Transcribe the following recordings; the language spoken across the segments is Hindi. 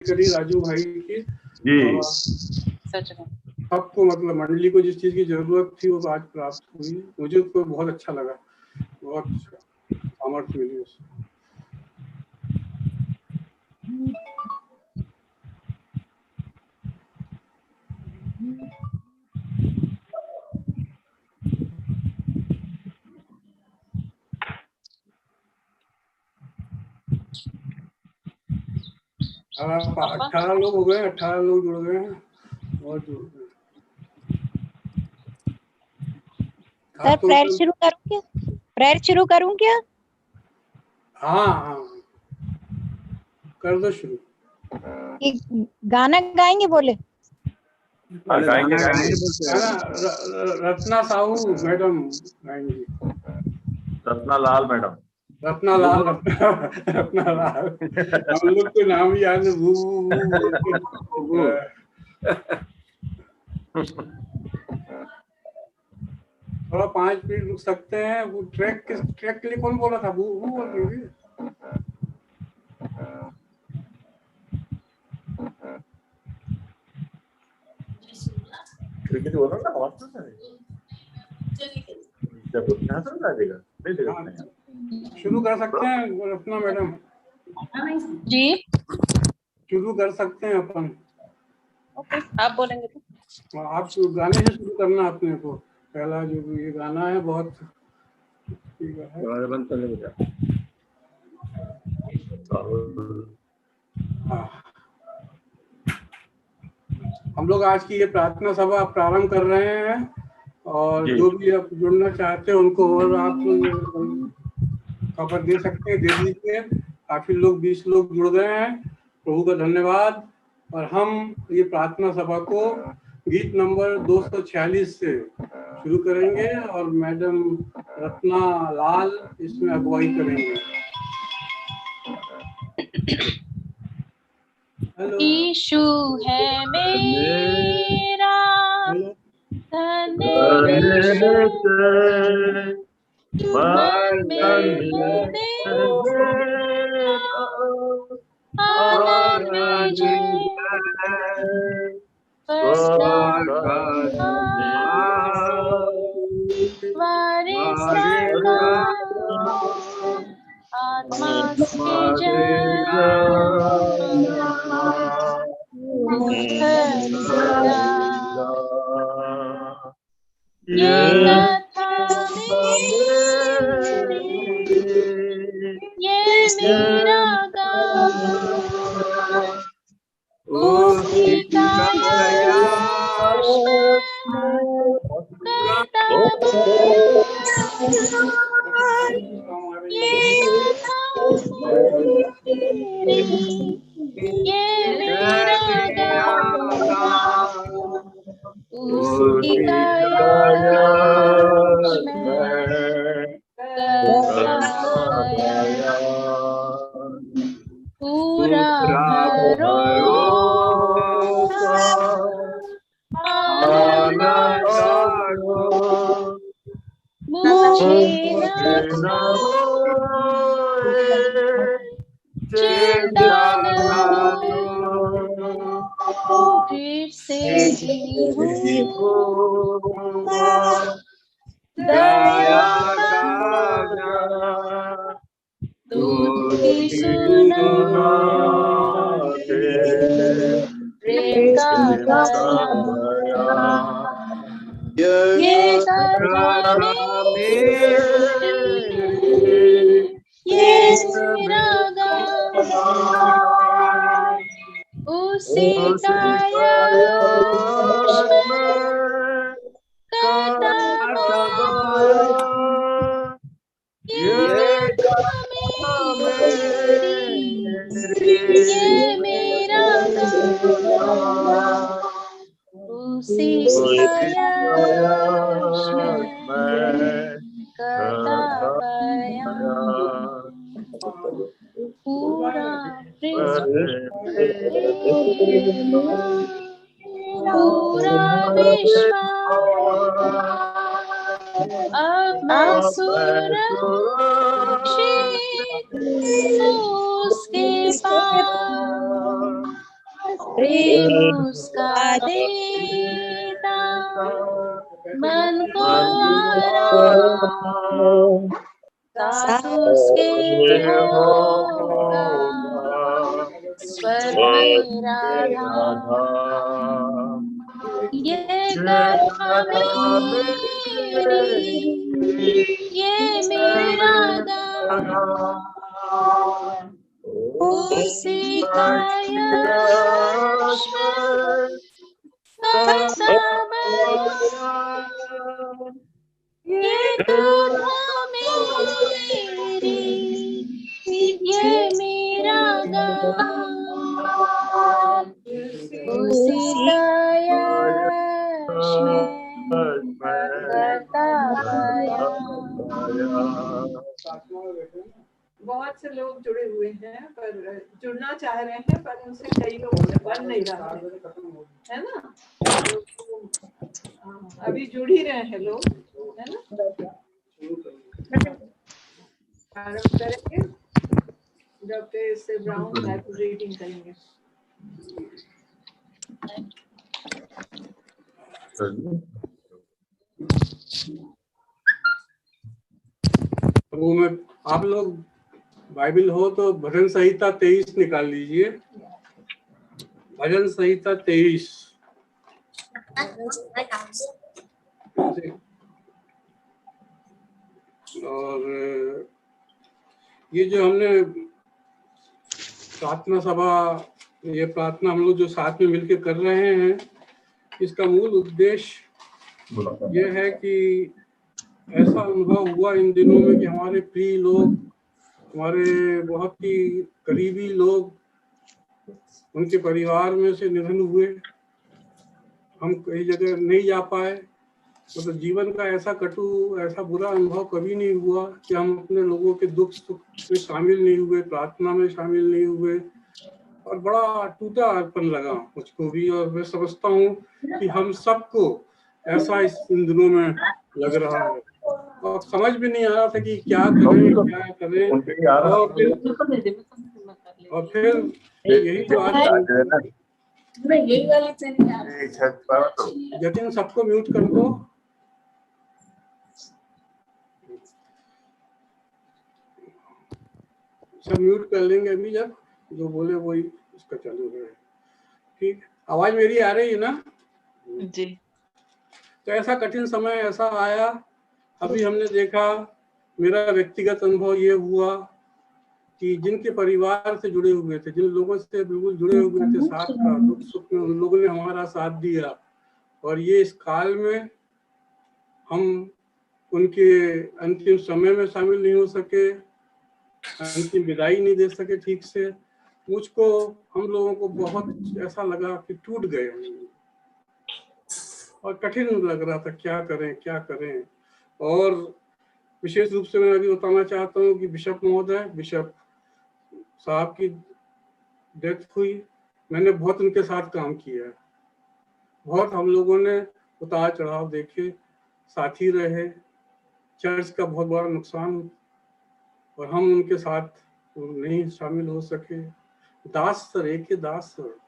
करी राजू भाई की। जी सच में सबको मतलब मंडली को जिस चीज की जरूरत थी वो आज प्राप्त हुई। मुझे तो बहुत अच्छा लगा, बहुत सामर्थ्य मिली उससे। अब आप 18 लोग हो गए, 18 लोग जुड़ गए हैं और जुड़ गए। सर प्रेयर शुरू करूं क्या? प्रेयर शुरू करूं क्या? हाँ हाँ कर दो शुरू। गाना गाएंगे बोले? गाएंगे रत्ना साहू मैडम गाएंगी। रत्ना लाल मैडम। रत्ना लाल रत्ना लाल हम लोग को नाम ही याद है। थोड़ा 5 मिनट रुक सकते हैं। वो ट्रैक के लिए कौन बोला था? वो बोल रही थी। क्रिकेट बोलो ना, और तो शुरू कर सकते हैं रत्ना मैडम जी, शुरू कर सकते हैं अपन। ओके आप बोलेंगे तो। आप गाने से शुरू करना अपने को। पहला जो ये गाना है बहुत ठीक है। हम लोग आज की ये प्रार्थना सभा प्रारंभ कर रहे हैं और जो भी आप जुड़ना चाहते हैं उनको और आप खबर दे सकते हैं, दे दीजिए। काफी लोग 20 लोग जुड़ गए हैं, प्रभु का धन्यवाद। और हम ये प्रार्थना सभा को गीत नंबर 246 से शुरू करेंगे और मैडम रत्ना लाल इसमें अगुवाई करेंगे। यीशु है मेरा आत्मा ये कथा ये मेरा गान उसकी तारीफ करता ये कथा ये मेरा गान उसकी तारीफ पूरा भरोसा मुझे चिंता फिर से दया स्तुति सुनो प्रेम का ये कथा ये मेरा गान उसी का यश करता ये मेरा गान उसी का यश करता पूरा पूरा विश्वास अपना सुरक्षित उसके पास प्रेम उसका देता मन को आराम, साथ उसके होगा स्वर्ग मेरा धाम। ये कथा मेरी, ये मेरा गाँव, उसी का यश ये कथा मेरी, ये मेरा गाँव, उसी का यश मैं करता आया। बहुत से लोग जुड़े हुए हैं पर जुड़ना चाह रहे हैं पर उनसे कई लोग बन नहीं रहा है ना। अभी जुड़ ही रहे हैं लोग, है ना। प्रारंभ करेंगे, डॉक्टर एस.ए. ब्राउन लाइव रीडिंग करेंगे। प्रभु में आप लोग बाइबल हो तो भजन संहिता 23 निकाल लीजिए। भजन संहिता 23। और ये जो हमने प्रार्थना सभा, ये प्रार्थना हम लोग जो साथ में मिलकर कर रहे हैं, इसका मूल उद्देश्य ये है कि ऐसा अनुभव हुआ इन दिनों में कि हमारे प्रिय लोग, हमारे बहुत ही करीबी लोग, उनके परिवार में से निधन हुए। हम कई जगह नहीं जा पाए। मतलब जीवन का ऐसा कटु, ऐसा बुरा अनुभव कभी नहीं हुआ कि हम अपने लोगों के दुख सुख में शामिल नहीं हुए, प्रार्थना में शामिल नहीं हुए। और बड़ा टूटापन लगा मुझको भी, और मैं समझता हूँ कि हम सबको ऐसा इन दिनों में लग रहा है। और समझ भी नहीं आ रहा था कि क्या करें क्या करें। और फिर यही जो आज जतिन सबको म्यूट कर दो। सब म्यूट कर लेंगे अभी, जब जो बोले वही उसका चालू है। ठीक, आवाज मेरी आ रही है ना जी। तो ऐसा कठिन समय ऐसा आया। अभी हमने देखा, मेरा व्यक्तिगत अनुभव ये हुआ कि जिनके परिवार से जुड़े हुए थे, जिन लोगों से बिल्कुल जुड़े हुए थे, साथ का दुख सुख में उन लोगों ने हमारा साथ दिया। और ये इस काल में हम उनके अंतिम समय में शामिल नहीं हो सके, अंतिम विदाई नहीं दे सके ठीक से। मुझको, हम लोगों को बहुत ऐसा लगा कि टूट गए और कठिन लग रहा था, क्या करें क्या करें। और विशेष रूप से मैं अभी बताना चाहता हूँ कि बिशप महोदय, बिशप साहब की डेथ हुई। मैंने बहुत उनके साथ काम किया, बहुत हम लोगों ने उतार चढ़ाव देखे, साथी रहे। चर्च का बहुत बड़ा नुकसान और हम उनके साथ नहीं शामिल हो सके। दास सर, एक ही दास सर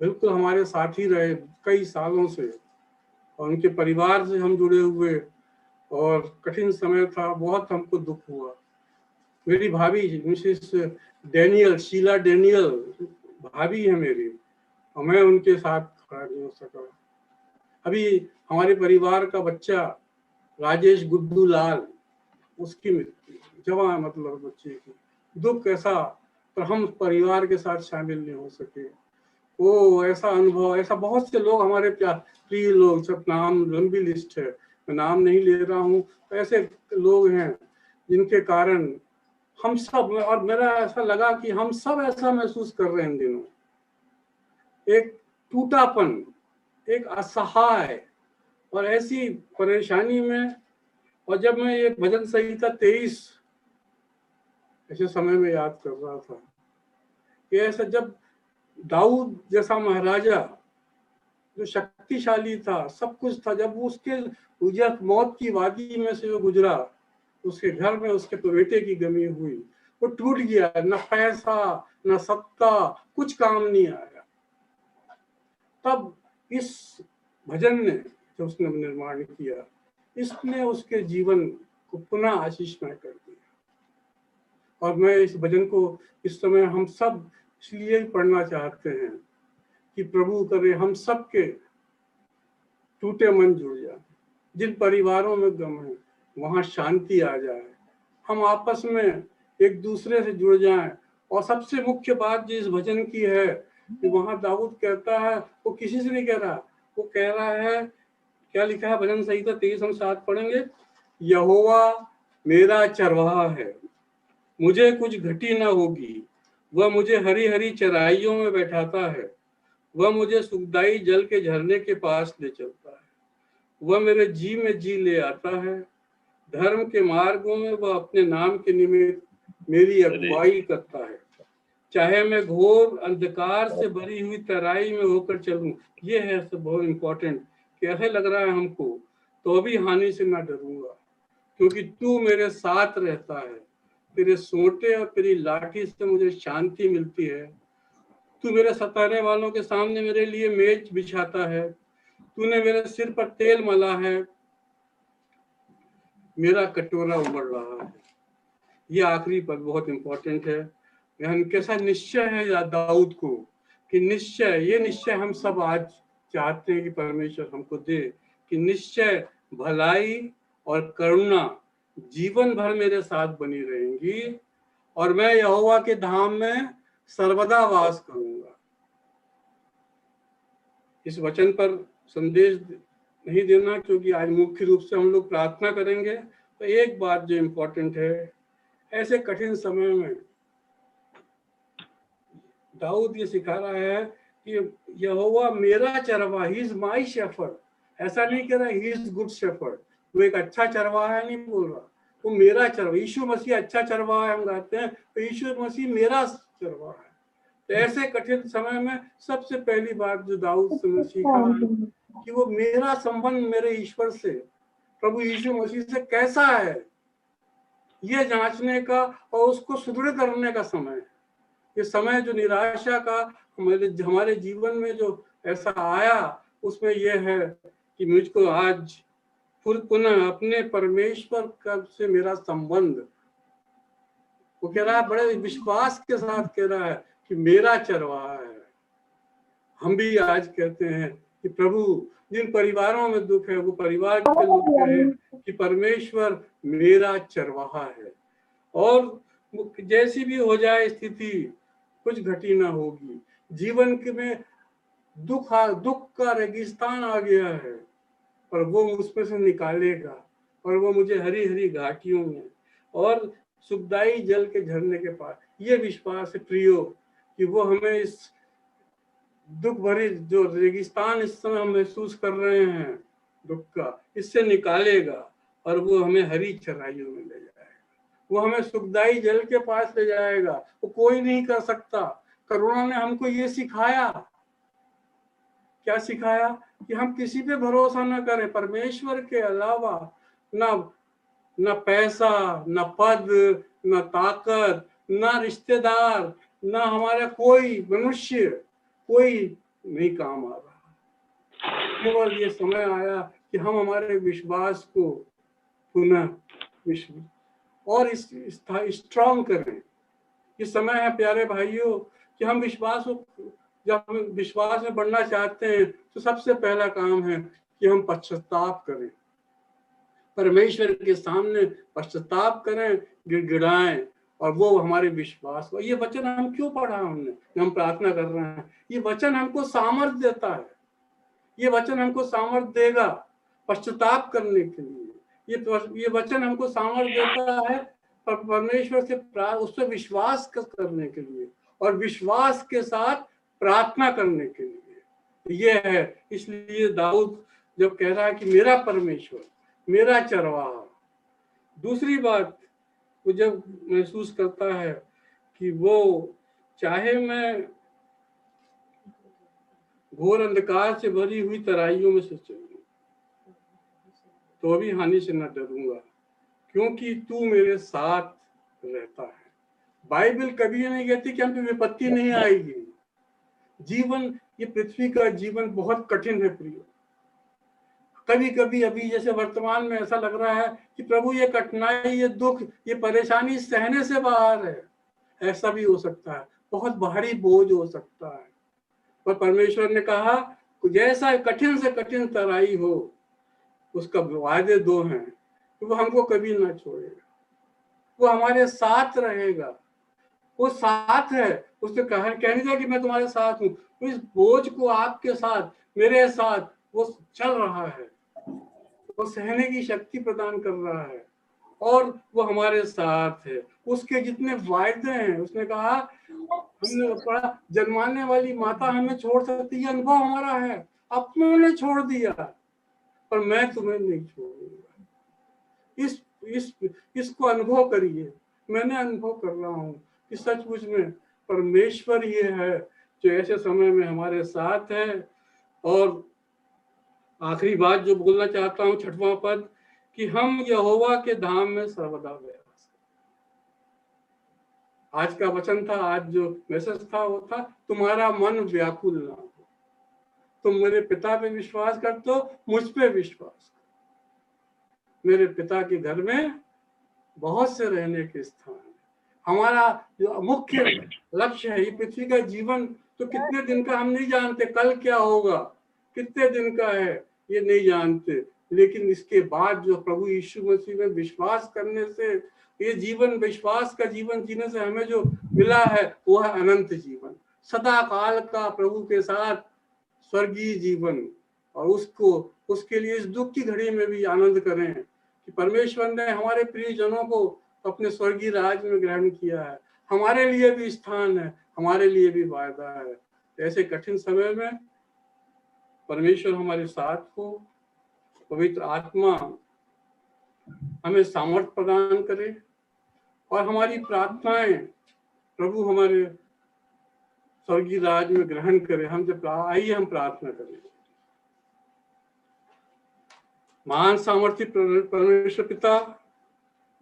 बिल्कुल हमारे साथ ही रहे कई सालों से, और उनके परिवार से हम जुड़े हुए। और कठिन समय था, बहुत हमको दुख हुआ। मेरी भाभी मिसेस डेनियल, शीला डेनियल भाभी है मेरी, और मैं उनके साथ खड़ा नहीं हो सका। अभी हमारे परिवार का बच्चा राजेश गुड्डू लाल, उसकी मृत्यु, जवान मतलब बच्चे की, दुख ऐसा, पर हम परिवार के साथ शामिल नहीं हो सके। वो ऐसा अनुभव, ऐसा बहुत से लोग हमारे प्रिय लोग, सब नाम लंबी लिस्ट है, मैं नाम नहीं ले रहा हूँ। ऐसे लोग हैं जिनके कारण हम सब, और मेरा ऐसा लगा कि हम सब ऐसा महसूस कर रहे हैं इन दिनों, एक टूटापन, एक असहाय और ऐसी परेशानी में। और जब मैं ये भजन संहिता 23 ऐसे समय में याद कर रहा था कि ऐसा जब दाऊद जैसा महाराजा जो शक्तिशाली था, सब कुछ था, जब उसके मौत की वादी में से वो गुजरा, उसके घर में उसके बेटे की गमी हुई, वो टूट गया। न पैसा, न सत्ता, कुछ काम नहीं आया। तब इस भजन ने जो उसने निर्माण किया, इसने उसके जीवन को पुनः आशीषमय कर दिया। और मैं इस भजन को इस समय हम सब इसलिए पढ़ना चाहते हैं कि प्रभु करे हम सबके टूटे मन जुड़ जाए, जिन परिवारों में गम है वहां शांति आ जाए, हम आपस में एक दूसरे से जुड़ जाएं। और सबसे मुख्य बात जो इस भजन की है कि वहां दाऊद कहता है, वो किसी से नहीं कह रहा, वो कह रहा है, क्या लिखा है भजन संहिता 23 हम साथ पढ़ेंगे, यहोवा मेरा चरवाहा है, मुझे कुछ घटी ना होगी, वह मुझे हरी हरी चराइयों में बैठाता है, वह मुझे सुखदाई जल के झरने के पास ले चलता है, वह मेरे जी में जी ले आता है, धर्म के मार्गों में वह अपने नाम के निमित्त मेरी अगुवाई करता है, चाहे मैं घोर अंधकार से भरी हुई तराई में होकर चलूं। ये है सब बहुत इंपॉर्टेंट, कैसे लग रहा है हमको, तो भी हानि से ना डरूंगा, क्योंकि तू मेरे साथ रहता है, तेरे सोटे और तेरी लाठी से मुझे शांति मिलती है, तू मेरे सताने वालों के सामने मेरे लिए मेज बिछाता है, तूने मेरे सिर पर तेल मला है, मेरा कटोरा उमड़ रहा है। ये आखिरी पद बहुत इंपॉर्टेंट है। यहाँ कैसा निश्चय है दाऊद को कि निश्चय, ये निश्चय हम सब आज चाहते हैं कि परमेश्वर हमको दे कि निश्चय भलाई और करुणा जीवन भर मेरे साथ बनी रहेंगी और मैं यहोवा के धाम में सर्वदा वास करूंगा। इस वचन पर संदेश नहीं देना, क्योंकि आज मुख्य रूप से हम लोग प्रार्थना करेंगे। तो एक बात जो इम्पोर्टेंट है, ऐसे कठिन समय में दाऊद ये सिखा रहा है कि यहोवा मेरा चरवाहा, ही इज माय शेफर्ड। ऐसा नहीं कह रहा ही इज गुड शेफर्ड, वो एक अच्छा चरवाहा है, नहीं बोल रहा, वो मेरा चरवाहा। यीशु मसीह अच्छा चरवाहा है हम गाते हैं, तो यीशु मसीह मेरा चरवाहा है। तो ऐसे कठिन समय में सबसे पहली बात जो दाऊद से सीखा कि वो मेरा संबंध मेरे ईश्वर से, प्रभु यीशु मसीह से कैसा है, ये जांचने का और उसको सुदृढ़ करने का समय है। ये समय जो निराशा का हमारे जीवन में जो ऐसा आया, उसमें यह है कि मुझको आज पुनः अपने परमेश्वर से मेरा संबंध, वो कह रहा है बड़े विश्वास के साथ कह रहा है कि मेरा चरवाहा है। हम भी आज कहते हैं कि प्रभु जिन परिवारों में दुख है वो परिवार के लोग कहें कि परमेश्वर मेरा चरवाहा है, और जैसी भी हो जाए स्थिति कुछ घटी ना होगी। जीवन के में दुख का रेगिस्तान आ गया है, पर वो उसमें से निकालेगा और वो मुझे हरी हरी घाटियों में और सुखदाई जल के झरने के पास, ये विश्वास है प्रियो कि वो हमें इस दुख भरी जो रेगिस्तान इस समय हम महसूस कर रहे हैं दुख का, इससे निकालेगा और वो हमें हरी चराइयों में ले जाएगा, वो हमें सुखदाई जल के पास ले जाएगा। वो कोई नहीं कर सकता। करुणा ने हमको ये सिखाया, क्या सिखाया कि हम किसी पे भरोसा न करें, परमेश्वर के अलावा ना पैसा, ना पद, ना ताकत, ना रिश्तेदार, ना हमारा कोई मनुष्य, कोई नहीं काम आ रहा। केवल ये समय आया कि हम हमारे विश्वास को पुनः और स्ट्रॉन्ग करें। ये समय है प्यारे भाइयों कि हम जब हम विश्वास में बढ़ना चाहते हैं तो सबसे पहला काम है कि हम पश्चाताप करें, परमेश्वर के सामने पश्चाताप करें, गिड़गिड़ाएं, और वो हमारे विश्वास। ये वचन हम क्यों पढ़ा हमने, हम प्रार्थना कर रहे हैं, ये वचन हमको सामर्थ्य देता है, ये वचन हमको सामर्थ्य देगा पश्चाताप करने के लिए। ये वचन हमको सामर्थ्य देता है परमेश्वर से उससे विश्वास करने के लिए और विश्वास के साथ प्रार्थना करने के लिए। ये है, इसलिए दाऊद जब कह रहा है कि मेरा परमेश्वर मेरा चरवाहा, दूसरी बात वो जब महसूस करता है कि वो चाहे मैं घोर अंधकार से भरी हुई तराइयों में से चलूं तो भी हानि से न डरूंगा, क्योंकि तू मेरे साथ रहता है। बाइबल कभी नहीं कहती कि हम पे विपत्ति नहीं आएगी। जीवन, ये पृथ्वी का जीवन बहुत कठिन है प्रिय। कभी कभी अभी जैसे वर्तमान में ऐसा लग रहा है कि प्रभु ये कठिनाई, ये दुख, ये परेशानी सहने से बाहर है। ऐसा भी हो सकता है, बहुत भारी बोझ हो सकता है, पर परमेश्वर ने कहा जैसा कठिन से कठिन तराई हो, उसका वायदे दो हैं कि वो हमको कभी ना छोड़ेगा, वो हमारे साथ रहेगा, वो साथ है। उसने कहा, कह नहीं था कि मैं तुम्हारे साथ हूँ, तो इस बोझ को आपके साथ, मेरे साथ वो चल रहा है, वो सहने की शक्ति प्रदान कर रहा है और वो हमारे साथ है। उसके जितने वायदे हैं, उसने कहा, हमने पढ़ा, जन्माने वाली माता हमें छोड़ सकती है, अनुभव हमारा है, अपनों ने छोड़ दिया पर मैं तुम्हें नहीं छोड़ूंगा। इसको अनुभव करिए। मैंने अनुभव कर रहा हूँ कि सचमुच में परमेश्वर ये है जो ऐसे समय में हमारे साथ है। और आखिरी बात जो बोलना चाहता हूँ, 6वां पद, कि हम यहोवा के धाम में सर्वदा वास। आज का वचन था, आज जो मैसेज था वो था, तुम्हारा मन व्याकुल ना हो। तुम मेरे पिता पे विश्वास करते हो, मुझ पे विश्वास करो। मेरे पिता के घर में बहुत से रहने के स्थान है। हमारा जो मुख्य लक्ष्य है, ये पृथ्वी का जीवन तो कितने दिन का हम नहीं जानते, कल क्या होगा, कितने दिन का है ये नहीं जानते, लेकिन इसके बाद जो प्रभु यीशु मसीह में विश्वास करने से, ये जीवन, विश्वास का जीवन जीने से हमें जो मिला है वो है अनंत जीवन, सदा काल का प्रभु के साथ स्वर्गीय जीवन। और उसके लिए इस दुख की घड़ी में भी आनंद करें कि परमेश्वर ने हमारे प्रियजनों को अपने स्वर्गीय राज में ग्रहण किया है। हमारे लिए भी स्थान है, हमारे लिए भी वायदा है। ऐसे कठिन समय में परमेश्वर हमारे साथ हो, पवित्र आत्मा हमें सामर्थ्य प्रदान करे और हमारी प्रार्थनाएं प्रभु हमारे स्वर्गीय राज में ग्रहण करे। हम जब आइए हम प्रार्थना करें। महान सामर्थ्य परमेश्वर पिता,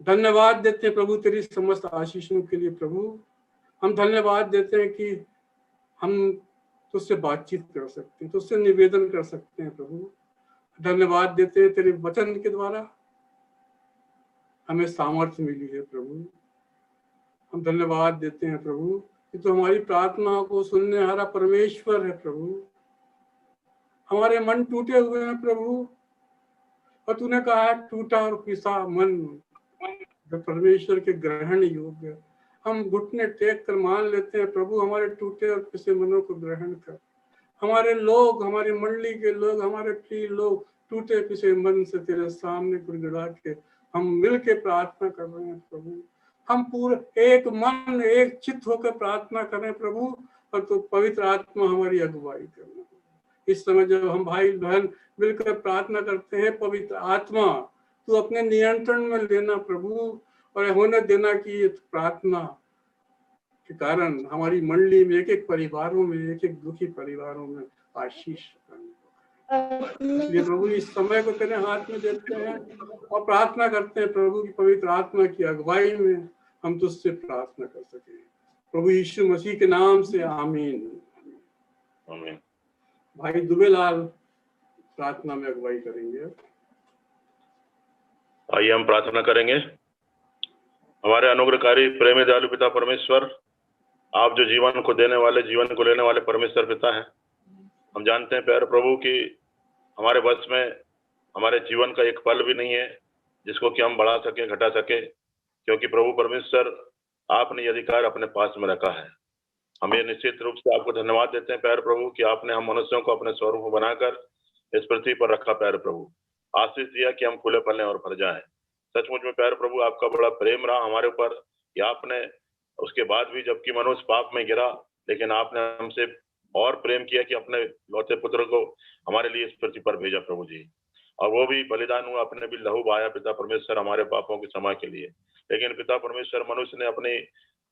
धन्यवाद देते हैं प्रभु तेरी समस्त आशीषों के लिए। प्रभु हम धन्यवाद देते हैं कि हम तुझसे बातचीत कर सकते हैं, तुझसे निवेदन कर सकते हैं। प्रभु धन्यवाद देते हैं तेरे वचन के द्वारा हमें सामर्थ्य मिली है। प्रभु हम धन्यवाद देते हैं प्रभु कि तू हमारी प्रार्थना को सुनने हारा परमेश्वर है। प्रभु हमारे मन टूटे हुए हैं प्रभु, और तूने कहा है टूटा और पिसा मन जो परमेश्वर के ग्रहण योग्य। हम घुटने टेक कर मान लेते हैं प्रभु, हमारे टूटे और पिसे मनों को ग्रहण कर। हमारे लोग, हमारी मंडली के लोग, हमारे प्रिय लोग टूटे पिसे मन से तेरे सामने गिड़गिड़ा के हम मिल के प्रार्थना कर रहे हैं प्रभु। हम पूरे एक मन एक चित्त होकर प्रार्थना करें प्रभु, और तो पवित्र आत्मा हमारी अगुवाई करना। इस समय जब हम भाई बहन मिलकर प्रार्थना करते हैं, पवित्र आत्मा तू अपने नियंत्रण में लेना प्रभु, और होने देना कि ये प्रार्थना के कारण हमारी मंडली में, एक एक परिवारों में, एक एक दुखी परिवारों में आशीष। इसलिए प्रभु इस समय को तेरे हाथ में देते हैं और प्रार्थना करते हैं प्रभु की पवित्र आत्मा की अगुवाई में हम तुझसे प्रार्थना कर सके। प्रभु यीशु मसीह के नाम से आमीन। आमीन। भाई दुबेलाल प्रार्थना में अगुवाई करेंगे। आइए हम प्रार्थना करेंगे। हमारे अनुग्रहकारी प्रेमी दयालु पिता परमेश्वर, आप जो जीवन को देने वाले, जीवन को लेने वाले परमेश्वर पिता हैं, हम जानते हैं प्यारे प्रभु कि हमारे वश में हमारे जीवन का एक पल भी नहीं है जिसको कि हम बढ़ा सके, घटा सके, क्योंकि प्रभु परमेश्वर आपने ये अधिकार अपने पास में रखा है। हम ये निश्चित रूप से आपको धन्यवाद देते हैं प्यारे प्रभु कि आपने हम मनुष्यों को अपने स्वरूप बनाकर इस पृथ्वी पर रखा। प्यारे प्रभु आशीष दिया कि हम खुले पलने और भर जाएं। सचमुच में प्यारे प्रभु आपका बड़ा प्रेम रहा हमारे ऊपर कि आपने उसके बाद भी, जबकि मनुष्य पाप में गिरा, लेकिन आपने हमसे और प्रेम किया कि अपने लौटे पुत्र को हमारे लिए इस पृथ्वी पर भेजा प्रभु जी। और वो भी बलिदान हुआ, अपने भी लहू बहाया पिता परमेश्वर हमारे पापों की क्षमा के लिए। लेकिन पिता परमेश्वर मनुष्य ने अपनी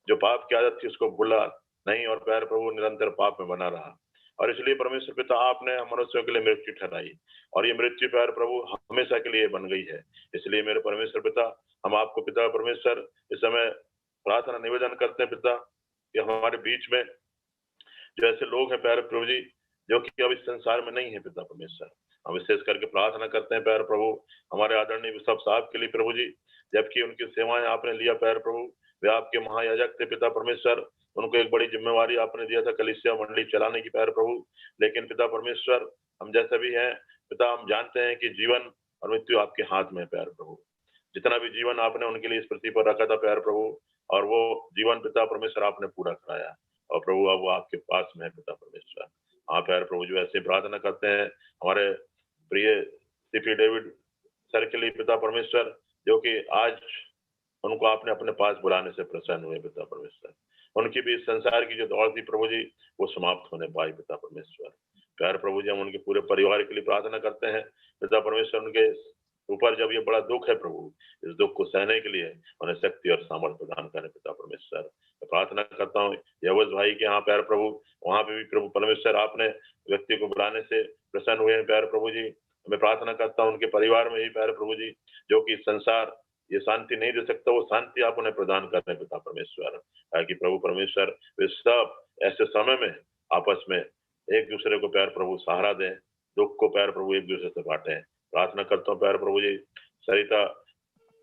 जो पाप की आदत थी उसको भूला नहीं, और प्यारे प्रभु निरंतर पाप में बना रहा। और इसलिए परमेश्वर पिता आपने मनुष्यों के लिए मृत्यु ठहराई, और ये मृत्यु प्यारे प्रभु हमेशा के लिए बन गई है। इसलिए मेरे परमेश्वर पिता, हम आपको पिता परमेश्वर इस समय प्रार्थना निवेदन करते हैं पिता कि हमारे बीच में जो ऐसे लोग हैं प्यारे प्रभु जी जो कि अब इस संसार में नहीं है पिता परमेश्वर, हम विशेष करके प्रार्थना करते हैं प्यारे प्रभु हमारे आदरणीय बिशप साहब के लिए प्रभु जी, जबकि उनकी सेवाएं आपने लिया प्यारे प्रभु, वे आपके महायाजक थे पिता परमेश्वर, उनको एक बड़ी जिम्मेवारी आपने दिया था कलीसिया मंडली चलाने की प्यारे प्रभु। लेकिन पिता परमेश्वर हम जैसे भी हैं पिता, हम जानते हैं कि जीवन और मृत्यु आपके हाथ में है प्यारे प्रभु। जितना भी जीवन आपने उनके लिए इस पृथ्वी पर रखा था प्यारे प्रभु, और वो जीवन पिता परमेश्वर आपने पूरा कराया, और प्रभु अब वो आपके पास में है पिता परमेश्वर। हाँ प्यारे प्रभु, जो ऐसे प्रार्थना करते हैं हमारे प्रिय सीपी डेविड सर के लिए पिता परमेश्वर, जो कि आज उनको आपने अपने पास बुलाने से प्रसन्न हुए पिता परमेश्वर, उनकी भी इस संसार की जो दौड़ थी प्रभु जी वो समाप्त होने पाई पिता परमेश्वर। प्यारे प्रभु जी, हम उनके पूरे परिवार के लिए प्रार्थना करते हैं पिता परमेश्वर, उनके ऊपर जब ये बड़ा दुख है प्रभु, इस दुख को सहने के लिए उन्हें शक्ति और सामर्थ्य प्रदान करें पिता परमेश्वर। मैं प्रार्थना करता हूँ यवस भाई के यहाँ प्यारे प्रभु, वहां पे भी प्रभु परमेश्वर आपने व्यक्ति को बुलाने से प्रसन्न हुए हैं प्यारे प्रभु जी। मैं प्रार्थना करता हूँ उनके परिवार में ही प्यारे प्रभु जी, जो कि संसार ये शांति नहीं दे सकता, वो शांति आप उन्हें प्रदान कर रहे हैं पिता परमेश्वर, ताकि प्रभु परमेश्वर वे सब ऐसे समय में आपस में एक दूसरे को प्यार प्रभु सहारा दें, दुख को प्यार प्रभु एक दूसरे से बांटें। प्रार्थना करता हूँ प्यार प्रभु जी सरिता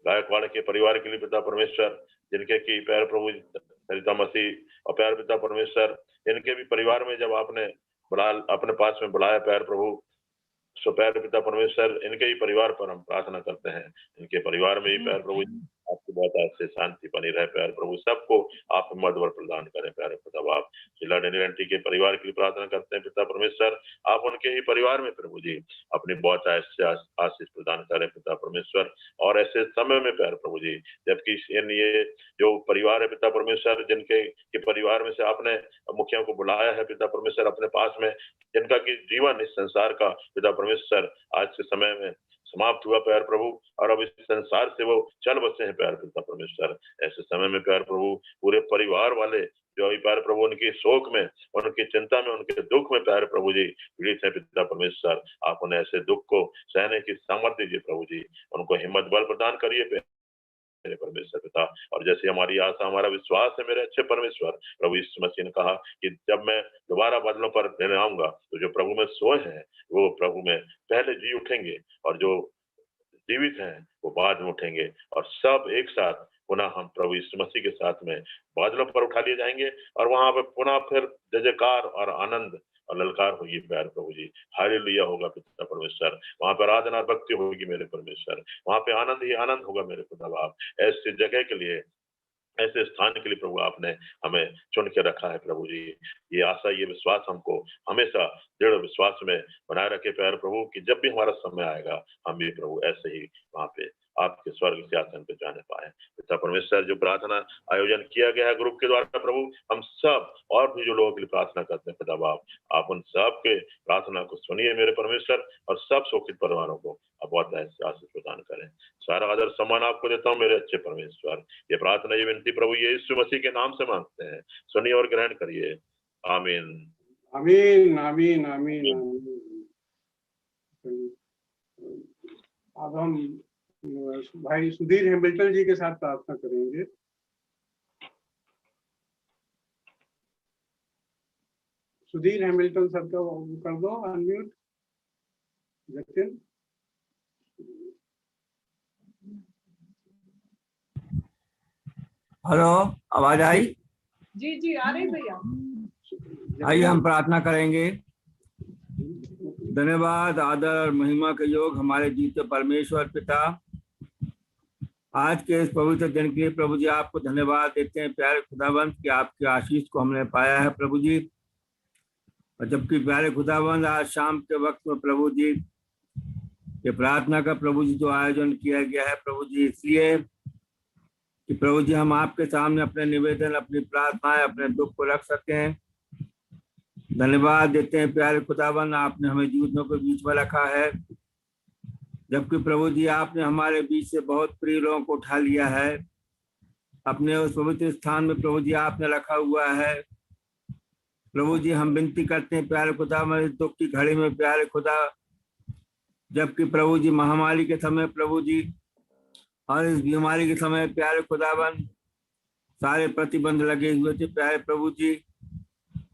गायकवाड़ के परिवार के लिए पिता परमेश्वर, जिनके की प्यार प्रभु सरिता मसीह और प्यार पिता परमेश्वर, इनके भी परिवार में जब आपने अपने पास में बुलाया प्यार प्रभु, सो प्यार पिता परमेश्वर इनके ही परिवार पर हम प्रार्थना करते हैं, इनके परिवार में ही प्यार प्रभु आपकी बहुत अच्छे शांति बनी रहे प्यार प्रभु, सबको आप हिम्मत बल प्रदान करें प्यारे पिता बाप। जिला डेनियंटी के परिवार के लिए प्रार्थना करते हैं पिता परमेश्वर, आप उनके ही परिवार में प्रभु जी अपनी बहुत आशीष प्रदान करें पिता परमेश्वर। और ऐसे समय में प्यार प्रभु जी जबकि ये जो परिवार है पिता परमेश्वर, जिनके के परिवार में से आपने मुखिया को बुलाया है पिता परमेश्वर अपने पास में, जिनका की जीवन इस संसार का पिता परमेश्वर आज के समय में समाप्त हुआ प्यार प्रभु, और अब इस संसार से वो चल बसे हैं प्यार पिता परमेश्वर। ऐसे समय में प्यार प्रभु पूरे परिवार वाले जो अभी प्यार प्रभु उनकी शोक में, उनकी चिंता में, उनके दुख में प्यार प्रभु जी पीड़ित है पिता परमेश्वर, आप उन्हें ऐसे दुख को सहने की सामर्थ्य दीजिए प्रभु जी, उनको हिम्मत बल प्रदान करिए मेरे परमेश्वर पिता। और जैसे हमारी आशा हमारा विश्वास है मेरे अच्छे परमेश्वर, प्रभु यीशु मसीह ने कहा कि जब मैं दोबारा बादलों पर लेने आऊंगा तो जो प्रभु में सोए हैं वो प्रभु में पहले जी उठेंगे, और जो जीवित हैं वो बाद में उठेंगे, और सब एक साथ पुनः हम प्रभु यीशु मसीह के साथ में बादलों पर उठा लिए जाएंगे, और वहां पे पुनः फिर जय जयकार और आनंद और ललकार होगी प्यार प्रभु जी, हालेलुया होगा पिता परमेश्वर, वहां पर आराधना और भक्ति होगी मेरे परमेश्वर, वहां पे आनंद ही आनंद होगा मेरे पिता बाप। ऐसी जगह के लिए, ऐसे स्थान के लिए प्रभु आपने हमें चुन के रखा है प्रभु जी। ये आशा ये विश्वास हमको हमेशा दृढ़ विश्वास में बनाए रखे प्यार प्रभु कि जब भी हमारा समय आएगा हम भी प्रभु ऐसे ही वहां पे आपके स्वर्ग के आसन पे जाने पाए। पिता परमेश्वर, जो प्रार्थना आयोजन किया गया है ग्रुप के द्वारा प्रभु, हम सब और भी जो लोगों के लिए प्रार्थना करते हैं पिता बाप, आप उन सब के प्रार्थना को सुनिए मेरे परमेश्वर, और सब शोकित परिवारों को आप बहुत आशीष प्रदान करें। सारा आदर सम्मान आपको देता हूँ मेरे अच्छे परमेश्वर। ये प्रार्थना ये विनती प्रभु यीशु मसीह के नाम से मांगते हैं, सुनिए और ग्रहण करिए, आमीन आमीन आमीन आमीन आमीन। अब हम भाई सुधीर हेम्बल्टन जी के साथ प्रार्थना करेंगे। सुधीर हेम्बल्टन सर का कर दो अनम्यूट। जतिन हेलो, आवाज आई? जी जी आ रही भैया। आइए हम प्रार्थना करेंगे। धन्यवाद, आदर और महिमा के योग हमारे जीते परमेश्वर पिता, आज के इस पवित्र दिन के लिए प्रभु जी आपको धन्यवाद देते हैं प्यारे खुदावंत कि आपके आशीष को हमने पाया है प्रभु जी। और जबकि प्यारे खुदावंत आज शाम के वक्त में प्रभु जी ये प्रार्थना का प्रभु जी जो आयोजन किया गया है प्रभु जी, इसलिए कि प्रभु जी हम आपके सामने अपने निवेदन, अपनी प्रार्थनाएं, अपने दुख को रख सकें। धन्यवाद देते हैं प्यारे खुदावन, आपने हमें जीवनों के बीच में रखा है, जबकि प्रभु जी आपने हमारे बीच से बहुत प्रिय लोगों को उठा लिया है अपने उस पवित्र स्थान में प्रभु जी आपने रखा हुआ है। प्रभु जी हम विनती करते हैं प्यारे खुदा, में दुख की घड़ी में प्यारे खुदा, जबकि प्रभु जी महामारी के समय प्रभु जी और इस बीमारी के समय प्यारे खुदावन सारे प्रतिबंध लगे हुए थे प्यारे प्रभु जी,